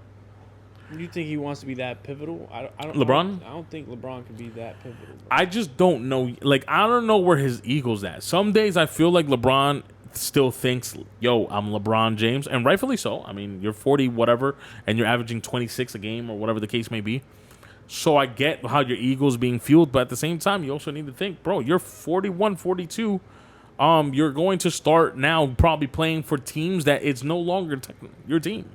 You think he wants to be that pivotal? I don't. LeBron? I don't think LeBron can be that pivotal. Bro. I just don't know. I don't know where his ego's at. Some days I feel like LeBron still thinks, yo, I'm LeBron James. And rightfully so. I mean, you're 40, whatever, and you're averaging 26 a game or whatever the case may be. So I get how your ego's being fueled. But at the same time, you also need to think, bro, you're 41, 42. You're going to start now probably playing for teams that it's no longer your team.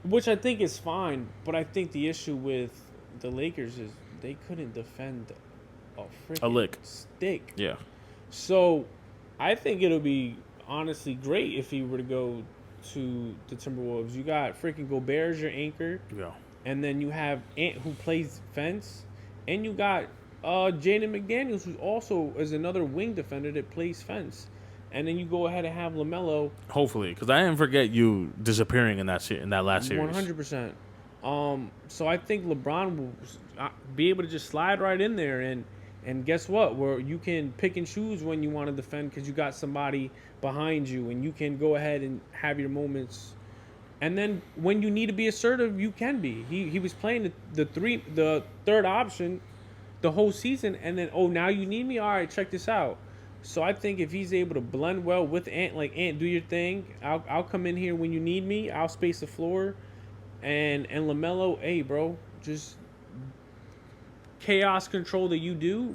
Which I think is fine, but I think the issue with the Lakers is they couldn't defend a freaking lick. stick. Yeah. So I think it'll be honestly great if he were to go to the Timberwolves. You got freaking Gobert as your anchor, Yeah. and then you have Ant who plays fence, and you got Jaden McDaniels who also is another wing defender that plays fence. And then you go ahead and have LaMelo. Hopefully, because I didn't forget you disappearing in that last series. 100%. So I think LeBron will be able to just slide right in there, and guess what? Where you can pick and choose when you want to defend because you got somebody behind you, and you can go ahead and have your moments. And then when you need to be assertive, you can be. He was playing the third option the whole season, and then now you need me. All right, check this out. So I think if he's able to blend well with Ant, like Ant, do your thing. I'll come in here when you need me. I'll space the floor, and LaMelo, hey bro, just chaos control that you do,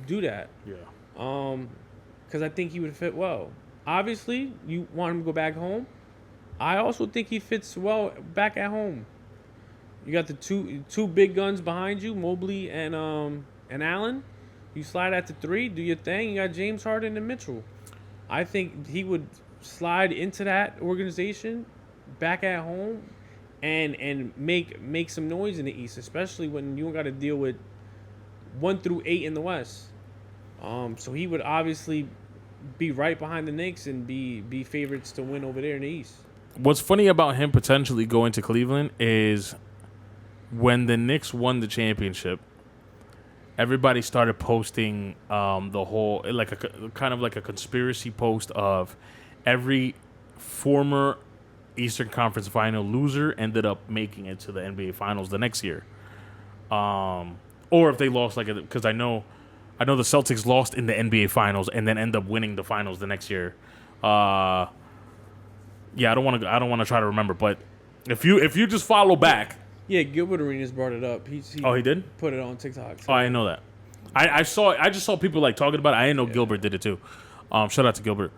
do that. Yeah. Because I think he would fit well. Obviously, you want him to go back home. I also think he fits well back at home. You got the two big guns behind you, Mobley and Allen. You slide at the 3, do your thing. You got James Harden and Mitchell. I think he would slide into that organization back at home and make some noise in the East, especially when you don't got to deal with 1 through 8 in the West. So he would obviously be right behind the Knicks and be favorites to win over there in the East. What's funny about him potentially going to Cleveland is when the Knicks won the championship, everybody started posting the whole kind of like a conspiracy post of every former Eastern Conference Final loser ended up making it to the NBA Finals the next year, or if they lost because I know the Celtics lost in the NBA Finals and then end up winning the finals the next year. Yeah, I don't want to try to remember, but if you just follow back. Yeah, Gilbert Arenas brought it up. He did? Put it on TikTok. Oh, I didn't know that. I just saw people like talking about it. I didn't know Gilbert did it too. Shout out to Gilbert.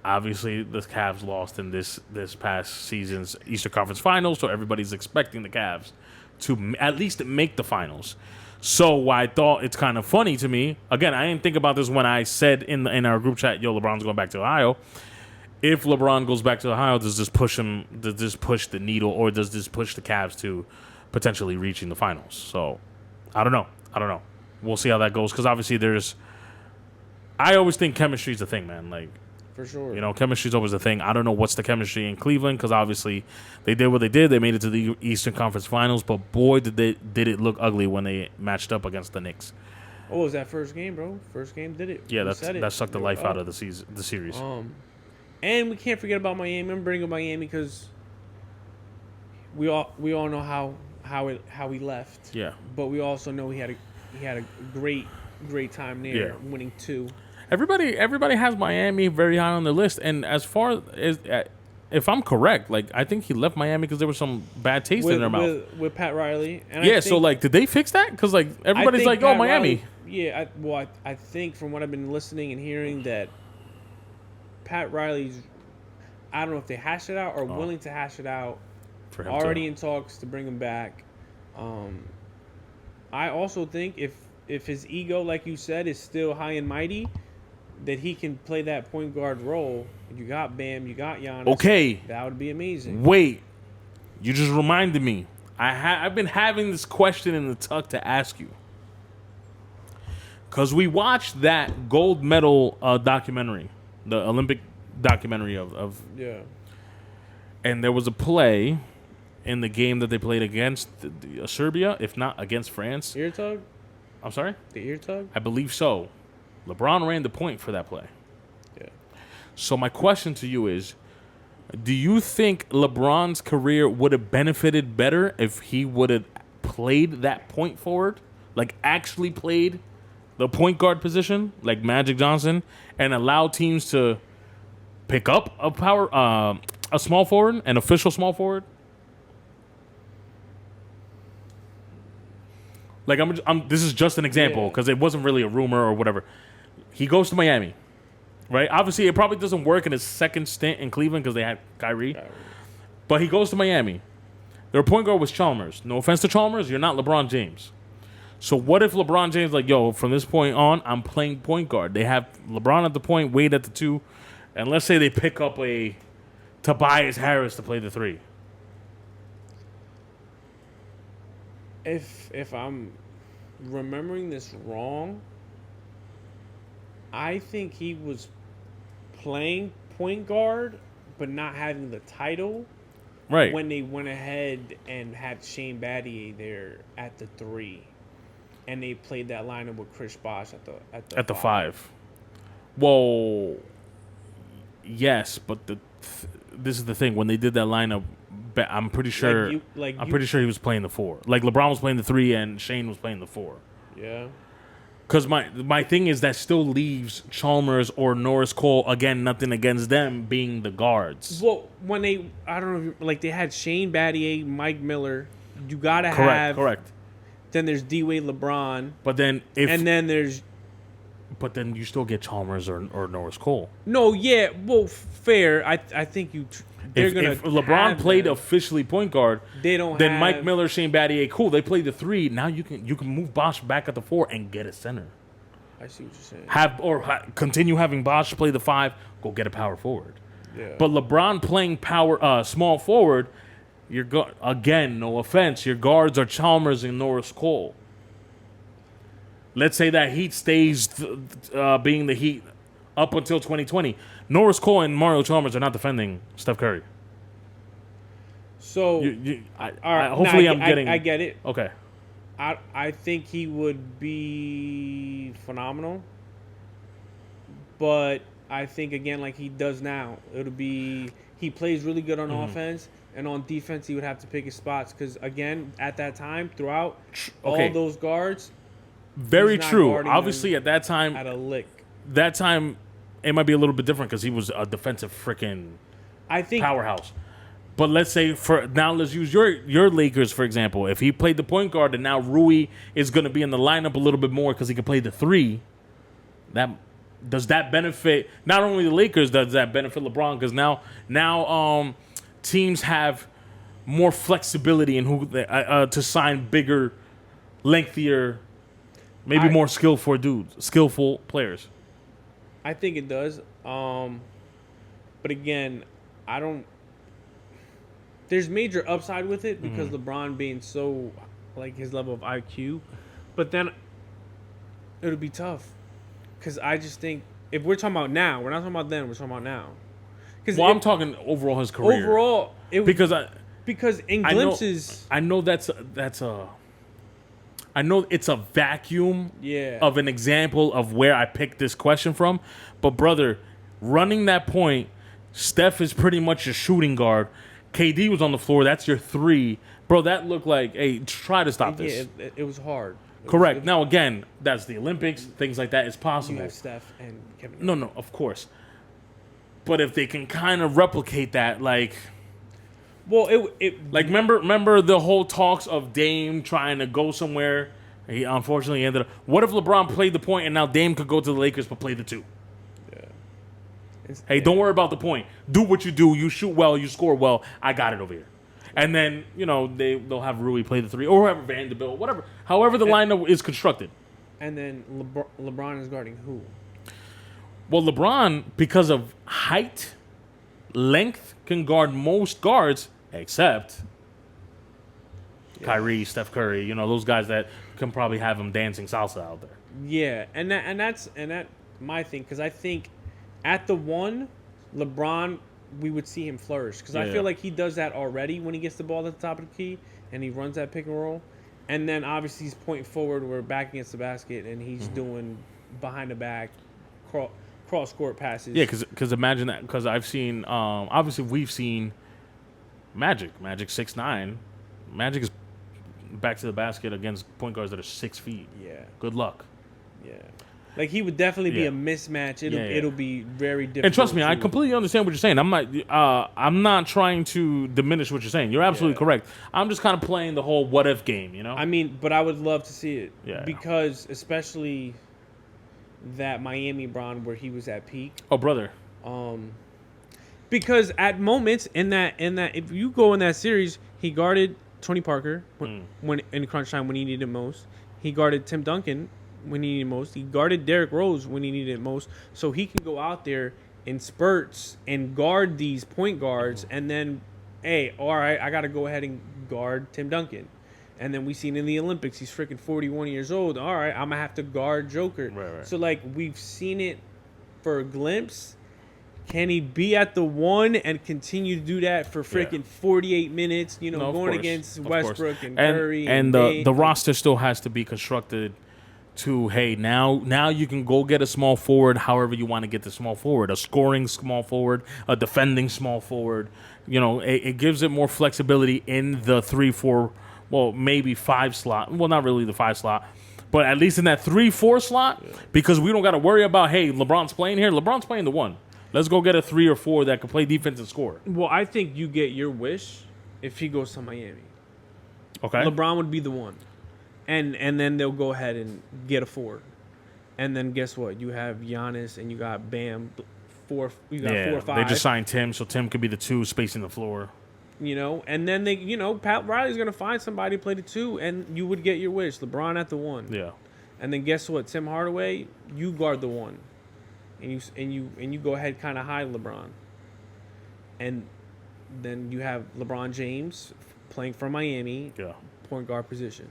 Obviously the Cavs lost in this past season's Eastern Conference Finals, so everybody's expecting the Cavs to at least make the finals. So I thought it's kind of funny to me. Again, I didn't think about this when I said in our group chat, "Yo, LeBron's going back to Ohio." If LeBron goes back to Ohio, does this push him? Does this push the needle, or does this push the Cavs to potentially reaching the finals? So, I don't know. We'll see how that goes. Because obviously, I always think chemistry is a thing, man. Like, for sure. Chemistry is always a thing. I don't know what's the chemistry in Cleveland because obviously they did what they did. They made it to the Eastern Conference Finals, but boy, did it look ugly when they matched up against the Knicks. Oh, it was that first game, bro? First game did it. Yeah, that sucked the life out of the series. And we can't forget about Miami. I'm bringing Miami because we all know how he left. Yeah. But we also know he had a great time there, winning 2. Everybody has Miami very high on the list, and as far as if I'm correct, like I think he left Miami because there was some bad taste in their mouth with Pat Riley. And yeah, so like, did they fix that? Because like everybody's like, "Oh, Miami." I think from what I've been listening and hearing that Pat Riley's, I don't know if they hashed it out or willing to hash it out. For him already in talks to bring him back. I also think if his ego, like you said, is still high and mighty, that he can play that point guard role. You got Bam, you got Giannis. Okay. That would be amazing. Wait. You just reminded me. I've been having this question in the tuck to ask you. Because we watched that gold medal documentary, the Olympic documentary of. Yeah. And there was a play in the game that they played against Serbia, if not against France. Ear tug? I'm sorry? The ear tug? I believe so. LeBron ran the point for that play. Yeah. So my question to you is, do you think LeBron's career would have benefited better if he would have played that point forward? Like actually played the point guard position, like Magic Johnson, and allow teams to pick up a small forward, an official small forward? Like this is just an example because it wasn't really a rumor or whatever. He goes to Miami, right? Obviously, it probably doesn't work in his second stint in Cleveland because they had Kyrie. But he goes to Miami. Their point guard was Chalmers. No offense to Chalmers, you're not LeBron James. So what if LeBron James like, yo, from this point on, I'm playing point guard. They have LeBron at the point, Wade at the 2, and let's say they pick up a Tobias Harris to play the 3. If I'm remembering this wrong, I think he was playing point guard but not having the title. Right. When they went ahead and had Shane Battier there at the 3, and they played that lineup with Chris Bosh at the 5. Well, yes, but this is the thing. When they did that lineup, I'm pretty sure. Pretty sure he was playing the 4. Like LeBron was playing the 3 and Shane was playing the 4. Yeah. Because my thing is that still leaves Chalmers or Norris Cole, again, nothing against them, being the guards. Well, when I don't know, they had Shane Battier, Mike Miller. You gotta have correct. Then there's D Wade, LeBron, But then and then there's you still get Chalmers or Norris Cole. no, yeah, well, fair. I think they're If, gonna. if LeBron have played them. officially point guard, They don't then have- Mike Miller, Shane Battier, cool. They play the 3. Now you can move Bosch back at the 4 and get a center. I see what you're saying. Continue having Bosch play the 5. Go get a power forward. Yeah. But LeBron playing small forward, again, no offense, your guards are Chalmers and Norris Cole. Let's say that Heat stays being the Heat up until 2020. Norris Cole and Mario Chalmers are not defending Steph Curry. So All all right, hopefully, no, I'm getting. I get it. Okay. I think he would be phenomenal, but I think again, like he does now, it'll be he plays really good on offense, and on defense he would have to pick his spots because again, at that time, throughout Okay. all those guards, Very He's not true. guarding Obviously, them at that at a lick. time, it might be a little bit different because he was a defensive freaking I think powerhouse. But let's say let's use your Lakers for example. If he played the point guard and now Rui is going to be in the lineup a little bit more because he can play the 3, does that benefit not only the Lakers? Does that benefit LeBron? Because now teams have more flexibility in who to sign bigger, lengthier, maybe more skillful players. I think it does. But again, I don't. There's major upside with it because LeBron being so like his level of IQ, but then it'll be tough because I just think if we're talking about now, we're not talking about then. We're talking about now. Because Well, I'm talking overall his career. overall, because in I know- glimpses, I know I know it's a vacuum yeah, of an example of where I picked this question from, but brother, running that point, Steph is pretty much a shooting guard. KD was on the floor. That's your 3, bro. That looked like, hey, try to stop yeah, this. it was hard. Correct. Now again, that's the Olympics. Things like that is You possible. have Steph and Kevin. No, of course. But if they can kind of replicate that, like Well, it remember the whole talks of Dame trying to go somewhere. He unfortunately ended up. What if LeBron played the point and now Dame could go to the Lakers but play the 2? Hey, don't worry about the point. Do what you do. You shoot well. You score well. I got it over here. And then they'll have Rui play the 3 or whoever Vanderbilt, whatever. However the lineup is constructed. and then LeBron is guarding who? Well, LeBron, because of height, length, can guard most guards except Kyrie, Steph Curry. Those guys that can probably have him dancing salsa out there. Yeah, and that's my thing because I think at the 1, LeBron, we would see him flourish because I Yeah. feel like he does that already when he gets the ball at the top of the key and he runs that pick and roll, and then obviously he's pointing forward, we're back against the basket, and he's doing behind the back cross court passes. Yeah, because imagine that. Because I've seen, obviously we've seen Magic 6'9". Magic is back to the basket against point guards that are 6 feet. yeah, Good luck. yeah. Like he would definitely be Yeah. a mismatch. It'll Yeah. it'll be very difficult. And trust me, I to- completely understand what you're saying. I'm not trying to diminish what you're saying. You're absolutely Yeah. correct. I'm just kind of playing the whole what if game. I mean, but I would love to see it. Yeah. Because especially that Miami Bron where he was at peak. Oh, brother. Because at moments in that if you go in that series, he guarded Tony Parker when in crunch time when he needed it most. He guarded Tim Duncan when he needed it most. He guarded Derrick Rose when he needed it most. So he can go out there in spurts and guard these point guards and then, hey, all right, I got to go ahead and guard Tim Duncan. And then we seen in the Olympics, he's freaking 41 years old. All right, I'm going to have to guard Joker. Right. So, like, we've seen it for a glimpse. Can he be at the 1 and continue to do that for freaking 48 minutes? No, of Going course. against Of course. Westbrook and Curry. and Dame. the roster still has to be constructed to, hey, now you can go get a small forward however you want to get the small forward, a scoring small forward, a defending small forward. It gives it more flexibility in the 3-4, well, maybe 5 slot. Well, not really the 5 slot, but at least in that 3-4 slot, because we don't got to worry about, hey, LeBron's playing here. LeBron's playing the 1. Let's go get a 3 or 4 that can play defense and score. Well, I think you get your wish if he goes to Miami. Okay. LeBron would be the 1. and then they'll go ahead and get a 4. And then guess what? You have Giannis and you got Bam, 4. You got 4 or 5. They just signed Tim, so Tim could be the 2 spacing the floor. You know, and then they, Pat Riley's gonna find somebody to play the 2, and you would get your wish. LeBron at the 1. Yeah. And then guess what? Tim Hardaway, you guard the 1, and you go ahead kind of hide LeBron. And then you have LeBron James playing for Miami, Yeah. point guard position.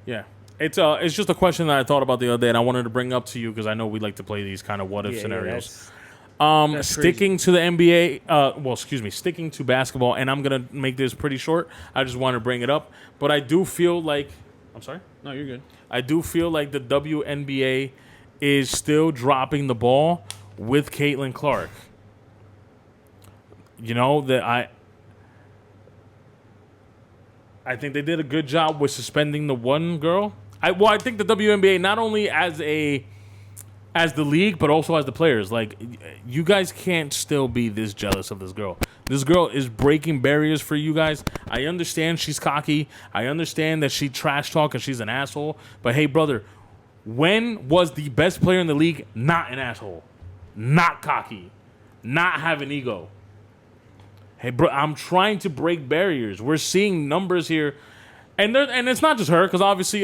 Yeah. It's just a question that I thought about the other day, and I wanted to bring up to you because I know we like to play these kind of what if scenarios. That's Sticking to the NBA, sticking to basketball, and I'm gonna make this pretty short. I just want to bring it up, but I do feel like, I'm sorry. No, you're good. I do feel like the WNBA is still dropping the ball with Caitlin Clark. You know that I think they did a good job with suspending the one girl. I think the WNBA not only as the league, but also as the players. Like, you guys can't still be this jealous of this girl. This girl is breaking barriers for you guys. I understand she's cocky. I understand that she trash talk and she's an asshole. But hey, brother, when was the best player in the league not an asshole, not cocky, not have an ego? Hey, bro, I'm trying to break barriers. We're seeing numbers here, and it's not just her, because obviously,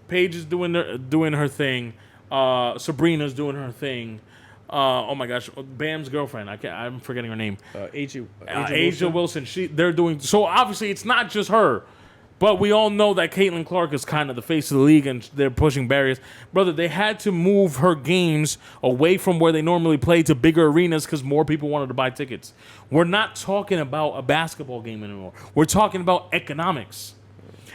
Paige is doing her thing. Sabrina's doing her thing. Oh my gosh, Bam's girlfriend. I'm forgetting her name. Asia Wilson. They're doing so. Obviously, it's not just her, but we all know that Caitlin Clark is kind of the face of the league, and they're pushing barriers. Brother, they had to move her games away from where they normally play to bigger arenas because more people wanted to buy tickets. We're not talking about a basketball game anymore. We're talking about economics.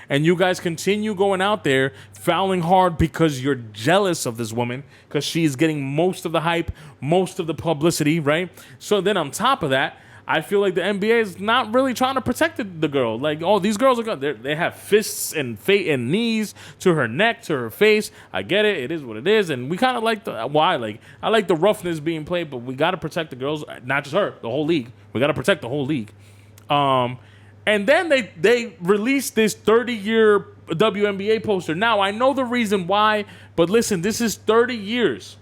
And you guys continue going out there fouling hard because you're jealous of this woman because she's getting most of the hype, most of the publicity, right? So then on top of that, I feel like the NBA is not really trying to protect the girl. Like, oh, these girls are good. They have fists and knees to her neck, to her face. I get it. It is what it is. And we kind of like I like the roughness being played, but we got to protect the girls, not just her, the whole league. We got to protect the whole league. And then they released this 30-year WNBA poster. Now, I know the reason why, but listen, this is 30 years.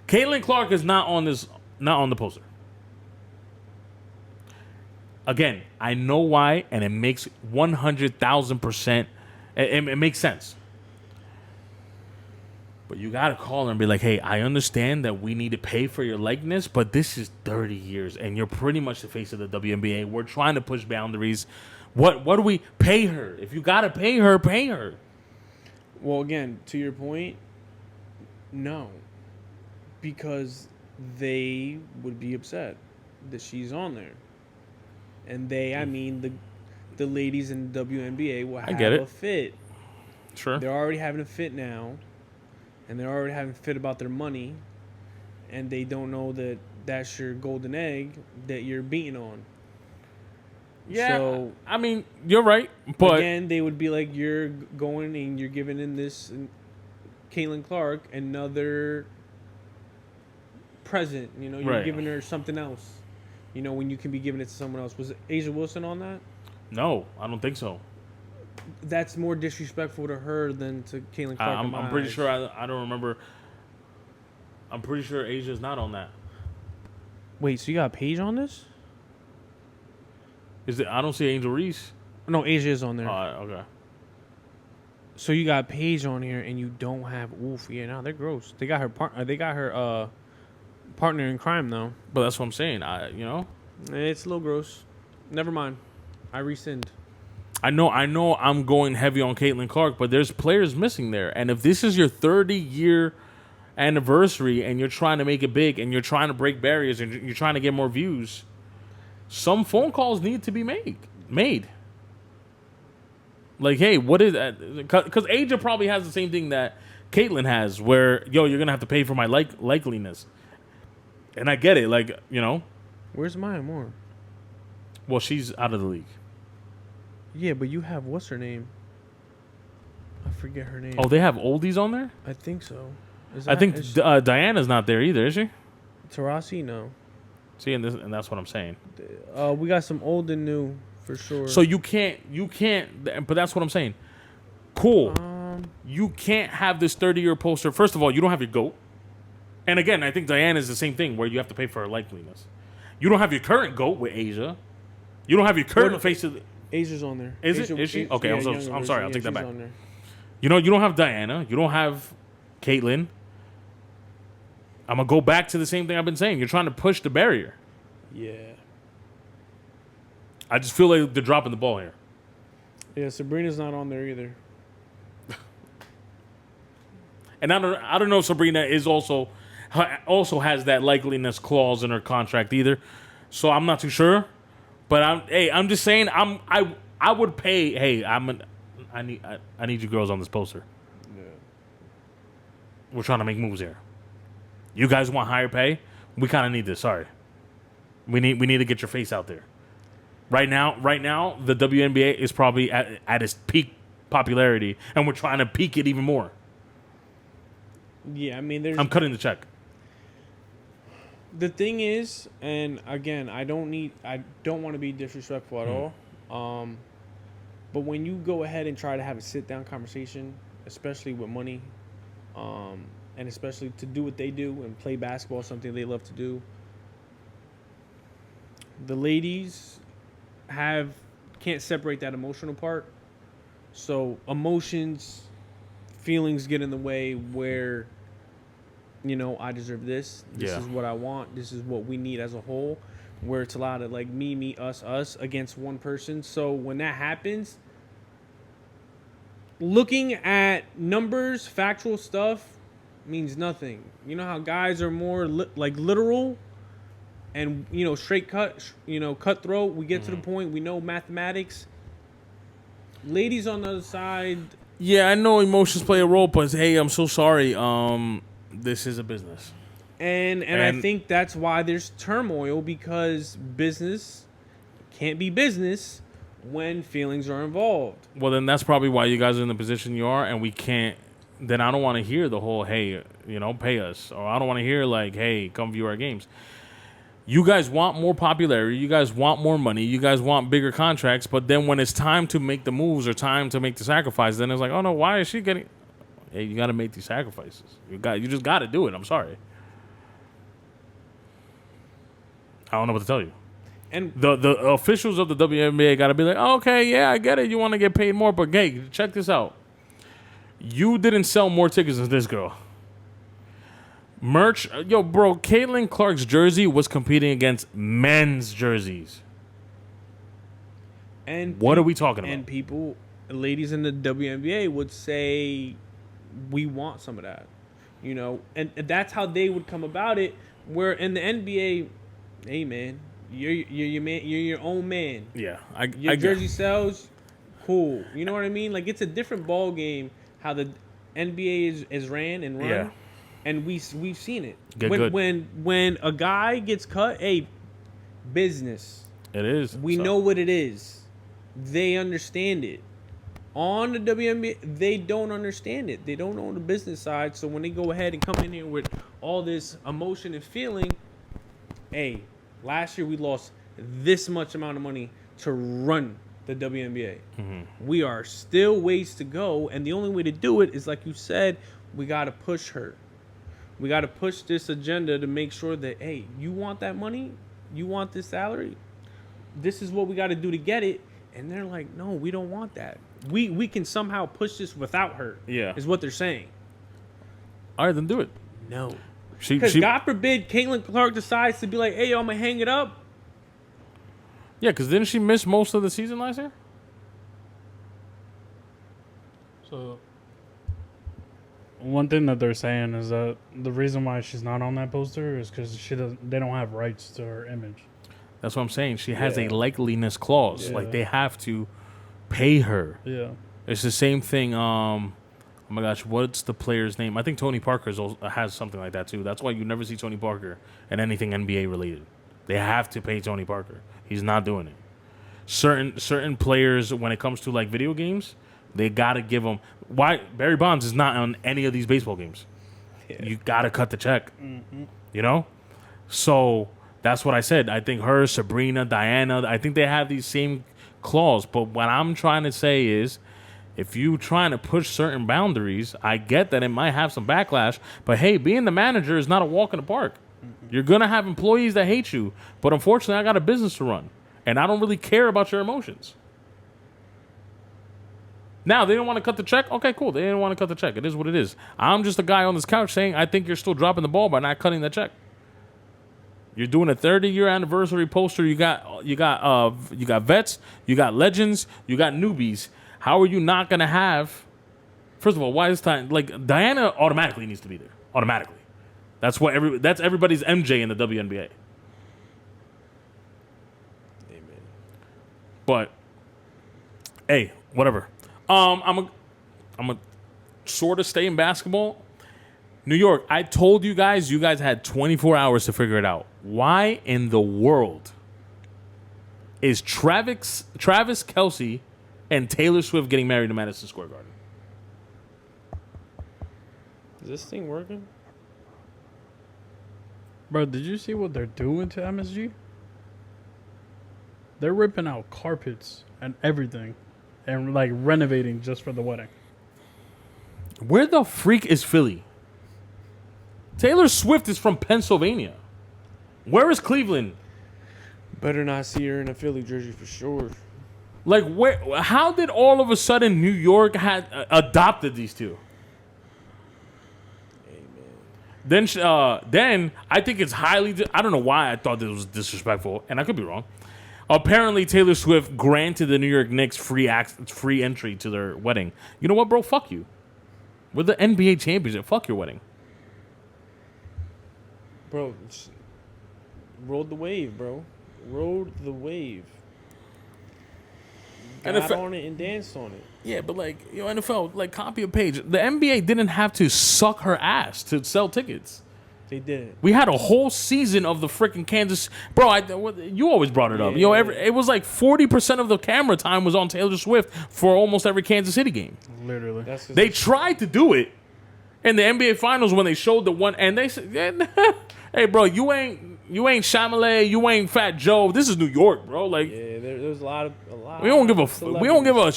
Caitlin Clark is not on the poster. Again, I know why, and it makes 100,000%. It makes sense. But you got to call her and be like, hey, I understand that we need to pay for your likeness, but this is 30 years, and you're pretty much the face of the WNBA. We're trying to push boundaries. What do we pay her? If you got to pay her, pay her. Well, again, to your point, no. Because they would be upset that she's on there. And I mean, the ladies in the WNBA will have a fit. Sure. They're already having a fit now. And they're already having a fit about their money. And they don't know that that's your golden egg that you're beating on. Yeah, so, I mean, you're right. But again, they would be like, you're going and you're giving in this Caitlin Clark another present. You know, you're giving her something else. You know, when you can be giving it to someone else. Was Asia Wilson on that? No, I don't think so. That's more disrespectful to her than to Caitlin Clark. I'm pretty sure. I don't remember. I'm pretty sure Asia's not on that. Wait, so you got Paige on this? Is it? I don't see Angel Reese. No, Asia is on there. Okay. So you got Paige on here, and you don't have. Oof, yeah, no, they're gross. They got her partner. They got her partner in crime though. But that's what I'm saying. It's a little gross. Never mind. I rescind. I know I'm going heavy on Caitlin Clark, but there's players missing there. And if this is your 30-year anniversary and you're trying to make it big and you're trying to break barriers and you're trying to get more views, some phone calls need to be made. Like, hey, what is that? Because Asia probably has the same thing that Caitlin has, where, you're going to have to pay for my likeliness. And I get it, Where's Maya Moore? Well, she's out of the league. Yeah, but you have, what's her name? I forget her name. Oh, they have oldies on there? I think so. I think Diana's not there either, is she? Taurasi, no. See, and that's what I'm saying. We got some old and new For sure. So you can't. But that's what I'm saying. Cool. You can't have this 30-year poster. First of all, you don't have your GOAT. And again, I think Diana is the same thing where you have to pay for her likeliness. You don't have your current GOAT with Asia. You don't have your current face of. Asia's on there. Is it? Asia, Is she? Okay, yeah, I'm younger sorry. version. I'll take that she's back. on there. You know, you don't have Diana. You don't have Caitlyn. I'm going to go back to the same thing I've been saying. You're trying to push the barrier. Yeah. I just feel like they're dropping the ball here. Yeah, Sabrina's not on there either. And I don't know if Sabrina is also has that likeliness clause in her contract either. So I'm not too sure. But I'm just saying I would pay. Hey, I need you girls on this poster. Yeah. We're trying to make moves here. You guys want higher pay? We kind of need this. Sorry. We need to get your face out there. Right now, the WNBA is probably at its peak popularity, and we're trying to peak it even more. Yeah, I mean, there's. I'm cutting the check. The thing is, and again, I don't want to be disrespectful at all. But when you go ahead and try to have a sit down conversation, especially with money, and especially to do what they do and play basketball, something they love to do, the ladies can't separate that emotional part. So emotions, feelings get in the way where, you know, I deserve this. This is what I want. This is what we need as a whole. Where it's a lot of like me, us against one person. So when that happens, looking at numbers, factual stuff means nothing. You know how guys are more literal and, you know, straight cutthroat. We get to the point. We know mathematics. Ladies on the other side. Yeah, I know emotions play a role, but hey, I'm so sorry. This is a business. And I think that's why there's turmoil, because business can't be business when feelings are involved. Well, then that's probably why you guys are in the position you are, and we can't. Then I don't want to hear the whole, hey, you know, pay us. Or I don't want to hear like, hey, come view our games. You guys want more popularity. You guys want more money. You guys want bigger contracts. But then when it's time to make the moves or time to make the sacrifice, then it's like, oh, no, why is she getting... Hey, you got to make these sacrifices. You just got to do it. I'm sorry. I don't know what to tell you. And The officials of the WNBA got to be like, oh, okay, yeah, I get it. You want to get paid more. But, hey, check this out. You didn't sell more tickets than this girl. Merch. Yo, bro, Caitlin Clark's jersey was competing against men's jerseys. What are we talking about? And people, ladies in the WNBA would say, we want some of that. You know, and that's how they would come about it. Where in the NBA, hey, man, you're your man, you're your own man. Yeah. Your jersey sells, cool. You know what I mean? Like, it's a different ball game how the NBA is ran and run. Yeah. And we've seen it. Good. When a guy gets cut, hey, business. It is. We know what it is. They understand it. On the WNBA, they don't understand it. They don't know the business side. So when they go ahead and come in here with all this emotion and feeling, hey, last year we lost this much amount of money to run the WNBA. Mm-hmm. We are still ways to go, and the only way to do it is, like you said, we got to push her. We got to push this agenda to make sure that, hey, you want that money? You want this salary? This is what we got to do to get it. And they're like, no, we don't want that. We can somehow push this without her. Yeah. Is what they're saying. All right, then do it. No. She Because God forbid Caitlin Clark decides to be like, hey, I'm going to hang it up. Yeah, because didn't she miss most of the season last year? So one thing that they're saying is that the reason why she's not on that poster is because they don't have rights to her image. That's what I'm saying. She has a likeliness clause. Yeah. Like, they have to pay her. Yeah. It's the same thing. Oh my gosh, what's the player's name? I think Tony Parker has something like that too. That's why you never see Tony Parker in anything NBA related. They have to pay Tony Parker. He's not doing it. Certain players, when it comes to like video games, they gotta give them. Why Barry Bonds is not on any of these baseball games? Yeah. You gotta cut the check. Mm-hmm. You know, so that's what I said. I think her, Sabrina, Diana. I think they have these same clause. But what I'm trying to say is, if you trying to push certain boundaries, I get that it might have some backlash. But hey, being the manager is not a walk in the park. You're gonna have employees that hate you. But unfortunately, I got a business to run, and I don't really care about your emotions. Now, they didn't want to cut the check. Okay, cool. They didn't want to cut the check. It is what it is. I'm just a guy on this couch saying I think you're still dropping the ball by not cutting the check. You're doing a 30-year anniversary poster. You got vets, you got legends, you got newbies. How are you not gonna have? First of all, why is time like Diana automatically needs to be there? Automatically. That's everybody's MJ in the WNBA. Amen. But hey, whatever. I'm a sort of stay in basketball. New York, I told you guys had 24 hours to figure it out. Why in the world is Travis Kelce and Taylor Swift getting married in Madison Square Garden? Is this thing working? Bro, did you see what they're doing to MSG? They're ripping out carpets and everything and like renovating just for the wedding. Where the freak is Philly? Taylor Swift is from Pennsylvania. Where is Cleveland? Better not see her in a Philly jersey for sure. Like, where? How did all of a sudden New York had adopted these two? Amen. Then I think it's highly. I don't know why I thought this was disrespectful, and I could be wrong. Apparently, Taylor Swift granted the New York Knicks free entry to their wedding. You know what, bro? Fuck you. We're the NBA championship. Fuck your wedding. Bro, rode the wave, bro. Rode the wave. Got on it and danced on it. Yeah, but like, NFL, like, copy a page. The NBA didn't have to suck her ass to sell tickets. They did. We had a whole season of the freaking Kansas. Bro, you always brought it up. Yeah, it was like 40% of the camera time was on Taylor Swift for almost every Kansas City game. Literally. That's 'cause They tried to do it in the NBA Finals when they showed the one, and they said, "Hey, bro, you ain't Chalamet, you ain't Fat Joe. This is New York, bro. Like, yeah, there's a lot. we don't give a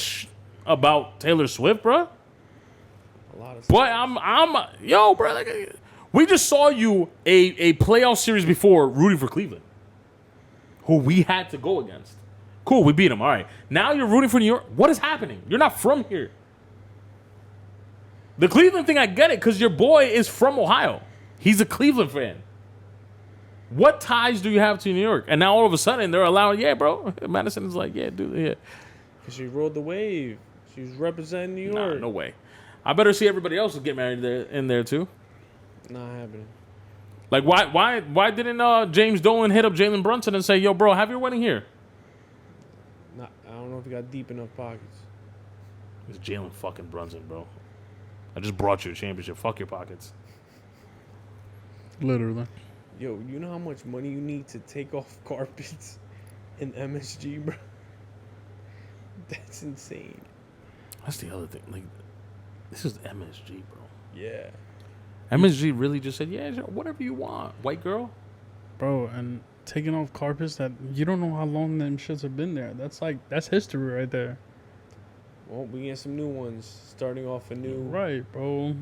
about Taylor Swift, bro. A lot of. But yo, bro. Like, we just saw you a playoff series before rooting for Cleveland, who we had to go against. Cool, we beat them. All right, now you're rooting for New York. What is happening? You're not from here. The Cleveland thing, I get it, because your boy is from Ohio. He's a Cleveland fan. What ties do you have to New York? And now all of a sudden they're allowing, yeah, bro. Madison is like, yeah, dude, yeah. Because she rode the wave. She was representing New Nah, York. no way. I better see everybody else get married in there too. Not happening. Like, why didn't James Dolan hit up Jalen Brunson and say, yo, bro, have your wedding here? I don't know if he got deep enough pockets. It's Jalen fucking Brunson, bro. I just brought you a championship. Fuck your pockets. Literally. Yo, you know how much money you need to take off carpets in MSG, bro? That's insane. That's the other thing. Like, this is MSG, bro. Yeah. MSG really just said, yeah, sure, whatever you want, white girl. Bro, and taking off carpets that you don't know how long them shits have been there. That's history right there. Well, we get some new ones. Starting off a new. Right, bro.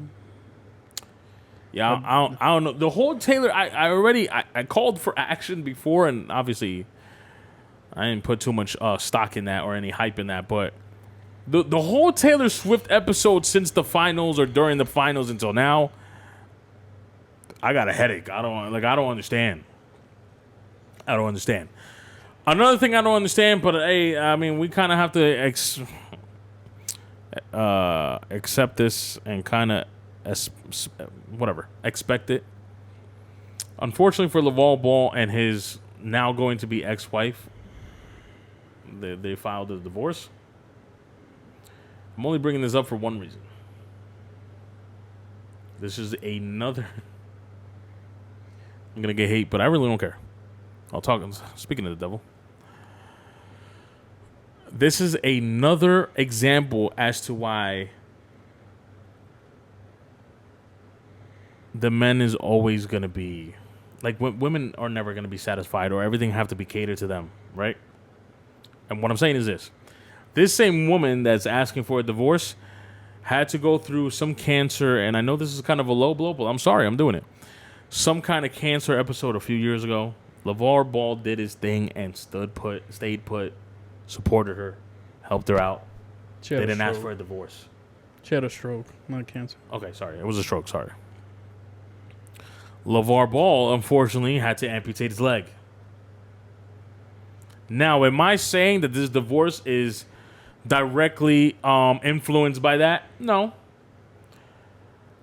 Yeah, I don't know. The whole Taylor, I called for action before, and obviously I didn't put too much stock in that or any hype in that, but the whole Taylor Swift episode since the finals or during the finals until now, I got a headache. I don't understand. I don't understand. Another thing I don't understand, but hey, I mean, we kind of have to accept this and kind of expect it. Unfortunately for LaVar Ball and his now going to be ex-wife, they filed a divorce. I'm only bringing this up for one reason. This is another. I'm gonna get hate, but I really don't care. Speaking of the devil, this is another example as to why the men is always going to be like women are never going to be satisfied, or everything have to be catered to them, right? And what I'm saying is this same woman that's asking for a divorce had to go through some cancer, and I know this is kind of a low blow, but I'm sorry, I'm doing it. Some kind of cancer episode a few years ago. LeVar Ball did his thing and stayed put, supported her, helped her out. She They had a didn't ask stroke. for a divorce. She had a stroke, not cancer. Okay, sorry. It was a stroke, sorry. LeVar Ball, unfortunately, had to amputate his leg. Now, am I saying that this divorce is directly influenced by that? No.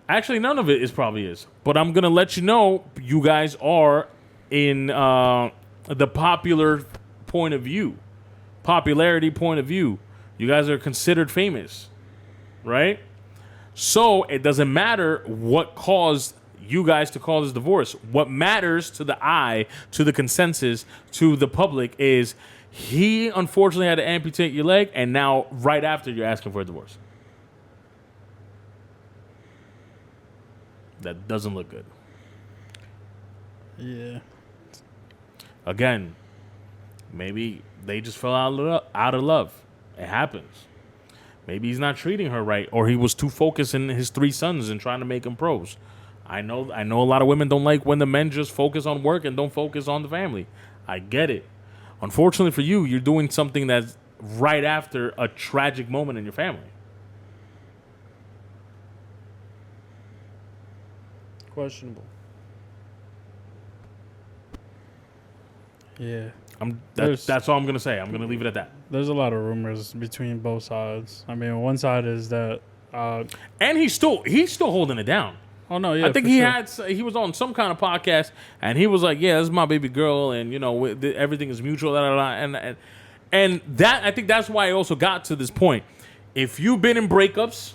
Actually, none of it probably is. But I'm going to let you know you guys are in the popular point of view. Popularity point of view. You guys are considered famous. Right? So, it doesn't matter what caused you guys to call this divorce. What matters to the eye, to the consensus, to the public is he unfortunately had to amputate your leg, and now right after you're asking for a divorce. That doesn't look good. Yeah. Again, maybe they just fell out of love. It happens. Maybe he's not treating her right, or he was too focused in his 3 sons and trying to make them pros. I know a lot of women don't like when the men just focus on work and don't focus on the family. I get it. Unfortunately for you, you're doing something that's right after a tragic moment in your family. Questionable. Yeah. That's all I'm gonna say. I'm gonna leave it at that. There's a lot of rumors between both sides. I mean, one side is that. And he's still holding it down. Oh no, yeah. I think for sure. he was on some kind of podcast, and he was like, "Yeah, this is my baby girl, and everything is mutual." Blah, blah, blah. And that, I think that's why I also got to this point. If you've been in breakups,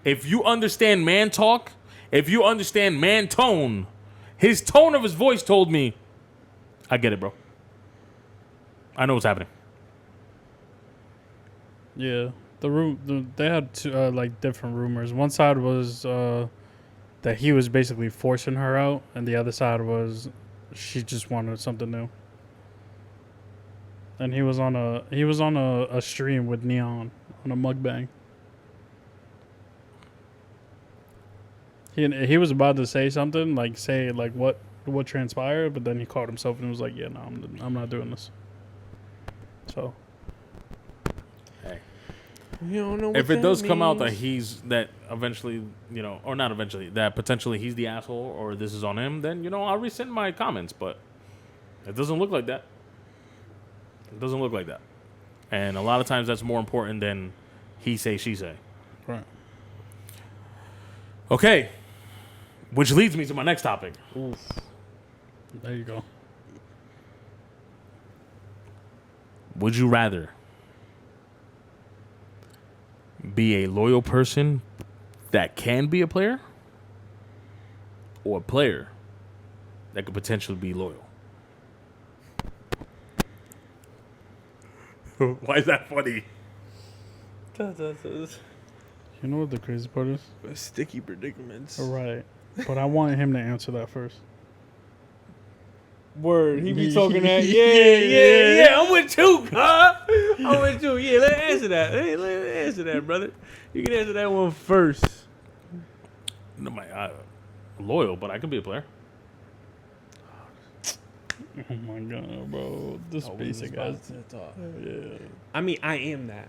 if you understand man talk, if you understand man tone, his tone of his voice told me, "I get it, bro. I know what's happening." Yeah, they had two, like different rumors. One side was that he was basically forcing her out, and the other side was she just wanted something new. And he was on a stream with Neon on a mukbang. He was about to say something like what transpired, but then he caught himself and was like, "Yeah, no, I'm not doing this." So. Hey. You don't know what If it does come out that means. that eventually, or not eventually, that potentially he's the asshole or this is on him, then, I'll rescind my comments. But it doesn't look like that. It doesn't look like that. And a lot of times that's more important than he say, she say. Right. Okay. Which leads me to my next topic. Oof. There you go. Would you rather be a loyal person that can be a player, or a player that could potentially be loyal? Why is that funny? You know what the crazy part is? Sticky predicaments. Right. But I want him to answer that first. Word. He be talking that. Yeah. I'm with you, huh? I'm with you. Yeah, let's answer that. Hey, let's answer that, brother. You can answer that one first. No, loyal, but I could be a player. Oh my god, bro. This basic about ass. to talk. Yeah. I mean, I am that.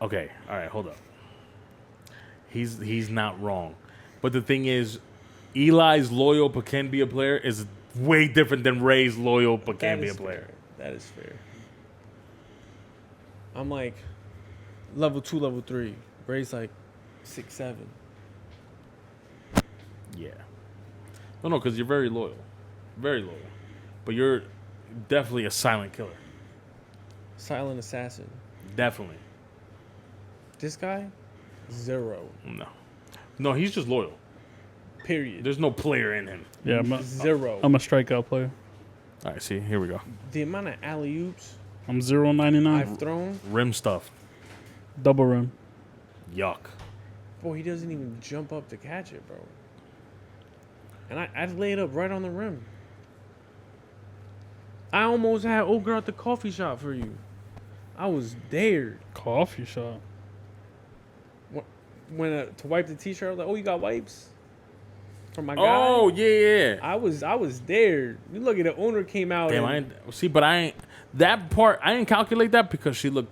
Okay, all right, hold up. He's not wrong, but the thing is, Eli's loyal but can be a player is way different than Ray's loyal but can be a player. Fair. That is fair. I'm like level 2, level 3. Ray's like 6, 7. Yeah. No, because you're very loyal, but you're definitely a silent killer. Silent assassin. Definitely. This guy, 0. No, he's just loyal. Period. There's no player in him. Yeah, 0. I'm a strikeout player. All right, see, here we go. The amount of alley oops I'm 0.99. I've thrown, Rim stuff. Double rim. Yuck. boy, he doesn't even jump up to catch it, bro. And I'd lay it up right on the rim. I almost had old girl at the coffee shop for you. I was there. Coffee shop. When to wipe the t-shirt, I was like, "Oh, you got wipes for my guy." Oh yeah. I was there. You look at the owner came out. Damn, and, but I ain't that part. I didn't calculate that because she looked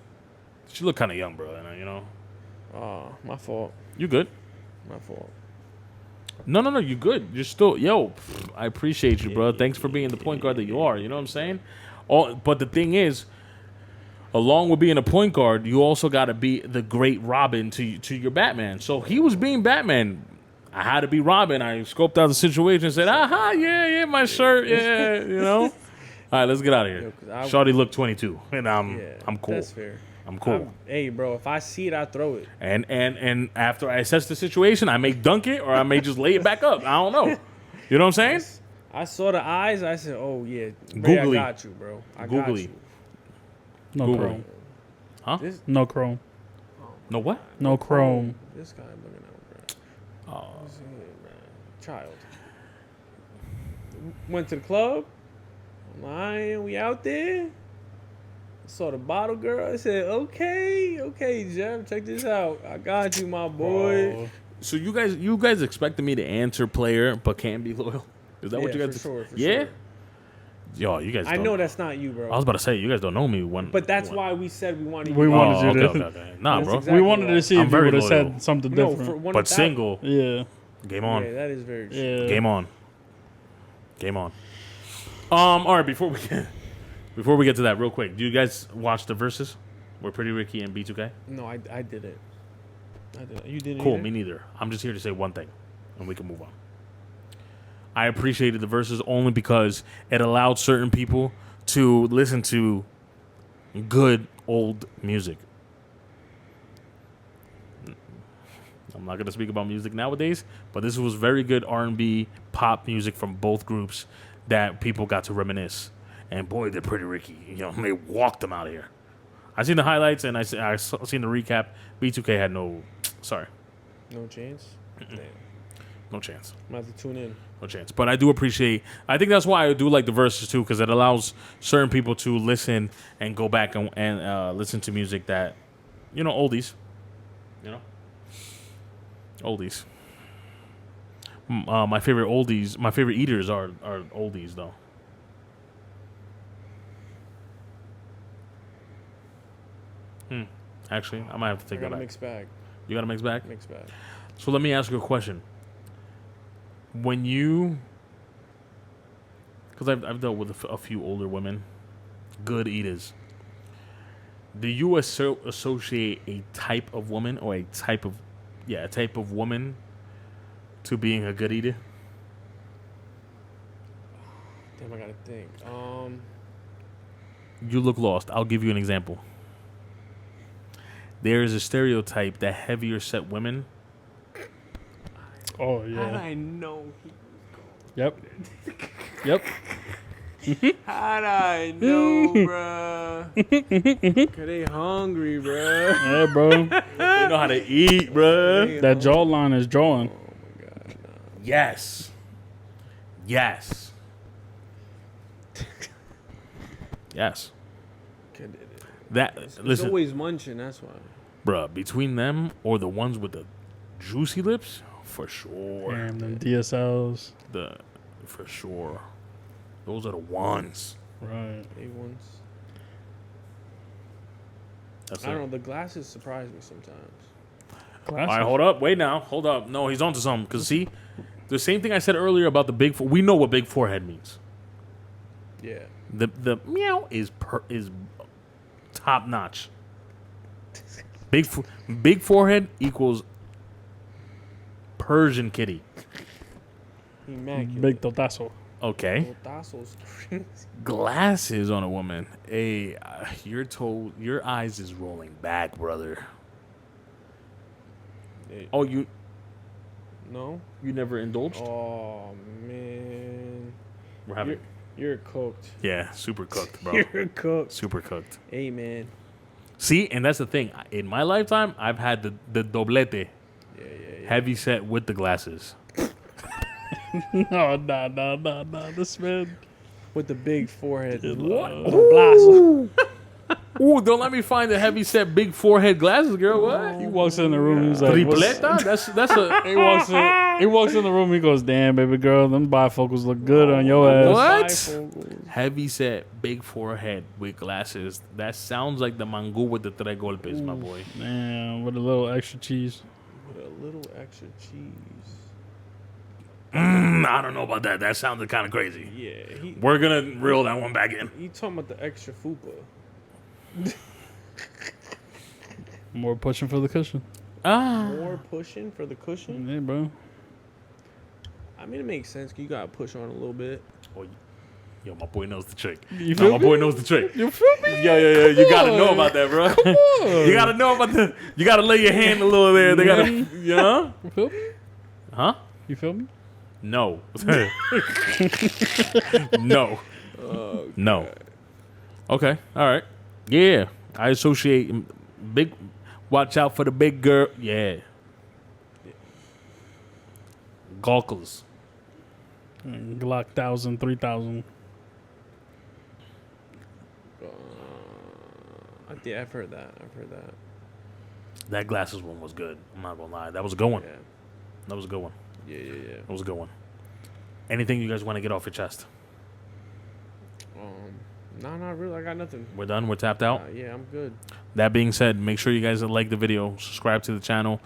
kind of young, bro. You know. Oh, my fault. You good? My fault. No, you good. You're still, I appreciate you, bro. Thanks for being the point guard that you are. You know what I'm saying? But the thing is, along with being a point guard, you also got to be the great Robin to your Batman. So he was being Batman. I had to be Robin. I scoped out the situation and said, aha, yeah, my shirt, yeah, you know? All right, let's get out of here. Yo, 'cause I- Shawty looked 22, and I'm cool. That's fair. I'm cool. Hey, bro, if I see it, I throw it. And after I assess the situation, I may dunk it or I may just lay it back up. I don't know. You know what I'm saying? I saw the eyes. I said, "Oh yeah, Ray, Googly. I got you, bro. I got Googly. you." No Google. Chrome. Huh? This, No Chrome. No what? No Chrome. this guy looking out, bro. Oh. What's his name, man? Child. Went to the club. Lying, we out there. Saw the bottle girl. I said, okay, Jeff, check this out. I got you, my boy. Oh. So you guys expected me to answer player but can't be loyal? Is that what you Yeah, guys? for yeah. sure. Yo, you guys. I don't- know that's not you, I bro. was about to say you guys don't know me when. But that's why we said we wanted. We you. wanted Oh, you okay, to- okay. Nah, That's bro. exactly We wanted why. to see I'm if you very would have loyal. said something No, different. for one But that- single. Yeah. Game on. Yeah, that is very true. Yeah. Game on. Game on. All right. Before we get to that, real quick, do you guys watch the verses? Where Pretty Ricky and B2K? No, I did it. I did it. You didn't. Cool. either? Me neither. I'm just here to say one thing, and we can move on. I appreciated the verses only because it allowed certain people to listen to good old music. I'm not going to speak about music nowadays, but this was very good R&B pop music from both groups that people got to reminisce. And boy, they're Pretty Ricky. You know, they walked them out of here. I seen the highlights and I seen the recap. B2K had no chance. Damn. no chance. I'm gonna have to tune in. No chance. But I do appreciate. I think that's why I do like the verses too, because it allows certain people to listen and go back and listen to music that, oldies. Oldies. My favorite oldies. My favorite eaters are oldies though. Actually, I might have to I take got that a back. mixed bag. You got a mixed bag? Mixed bag. So let me ask you a question. When you, because I've dealt with a few older women, good eaters. Do you associate a type of woman or a type of woman to being a good eater? Damn, I gotta think. You look lost. I'll give you an example. There is a stereotype that heavier set women. Oh How yeah. did I know? Yep. Yep. How did I know, bruh? Cause they hungry, bruh. Yeah, bro. They know how to eat, bruh. That jawline is drawing. Oh my god, nah. Yes. Yes. Yes. That It's listen, always munching. That's why. bruh, between them or the ones with the juicy lips, for sure. Damn, them DSLs. For sure. Those are the ones. Right. A1s. That's I don't it. know. The glasses surprise me sometimes. All right, hold up. Wait now. Hold up. No, he's onto something. Because, see, the same thing I said earlier about the big... We know what big forehead means. Yeah. The meow is top notch. Big forehead equals Persian kitty. Immaculate. Big totazo. Okay. Tassos crazy. Glasses on a woman. Hey, your eyes is rolling back, brother. Hey, Oh, you no? never indulged? Oh, man. We're having... You're cooked. Yeah, super cooked, bro. You're cooked. Super cooked. Hey, man. See, and that's the thing. In my lifetime, I've had the doblete, Yeah. heavy set with the glasses. No, nah. This man. with the big forehead. What? Blazo. Ooh, don't let me find the heavy set big forehead glasses, girl. What? He walks in the room. He's like, what's- Tripleta? That's a He walks in the room. He goes, "Damn, baby girl, them bifocals look good on your ass." What? Bifocals. heavy set big forehead with glasses. That sounds like the mango with the tres golpes, my boy. Damn, with a little extra cheese. With a little extra cheese. I don't know about that. That sounded kind of crazy. Yeah, We're gonna reel that one back in. he talking about the extra fupa. More pushing for the cushion. More pushing for the cushion. Yeah, bro. I mean, it makes sense. 'Cause you gotta push on a little bit. Oh, yo, my boy knows the trick. You No, feel my me? boy knows the trick. You feel me? Yeah. You gotta know on. about that, bro. You gotta know about the. You gotta lay your hand a little there. They gotta. You know? You feel me? Huh? You feel me? No. No. No. Okay. All right. Yeah. I associate big. Watch out for the big girl. Yeah. Gawkles. Glock 1000, 3000. Yeah, I've heard that. That glasses one was good. I'm not gonna lie. That was a good one. Yeah. That was a good one. Yeah. That was a good one. Anything you guys want to get off your chest? No, not really. I got nothing. We're done. We're tapped out. Yeah, I'm good. That being said, make sure you guys like the video, subscribe to the channel.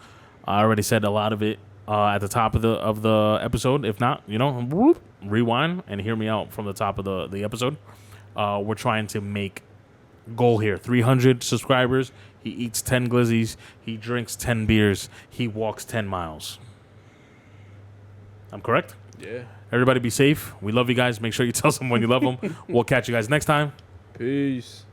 I already said a lot of it at the top of the episode. If not, whoop, rewind and hear me out from the top of the episode. We're trying to make goal here: 300 subscribers. He eats 10 glizzies. He drinks 10 beers. He walks 10 miles. I'm correct? Yeah. Everybody be safe. We love you guys. Make sure you tell someone you love them. We'll catch you guys next time. Peace.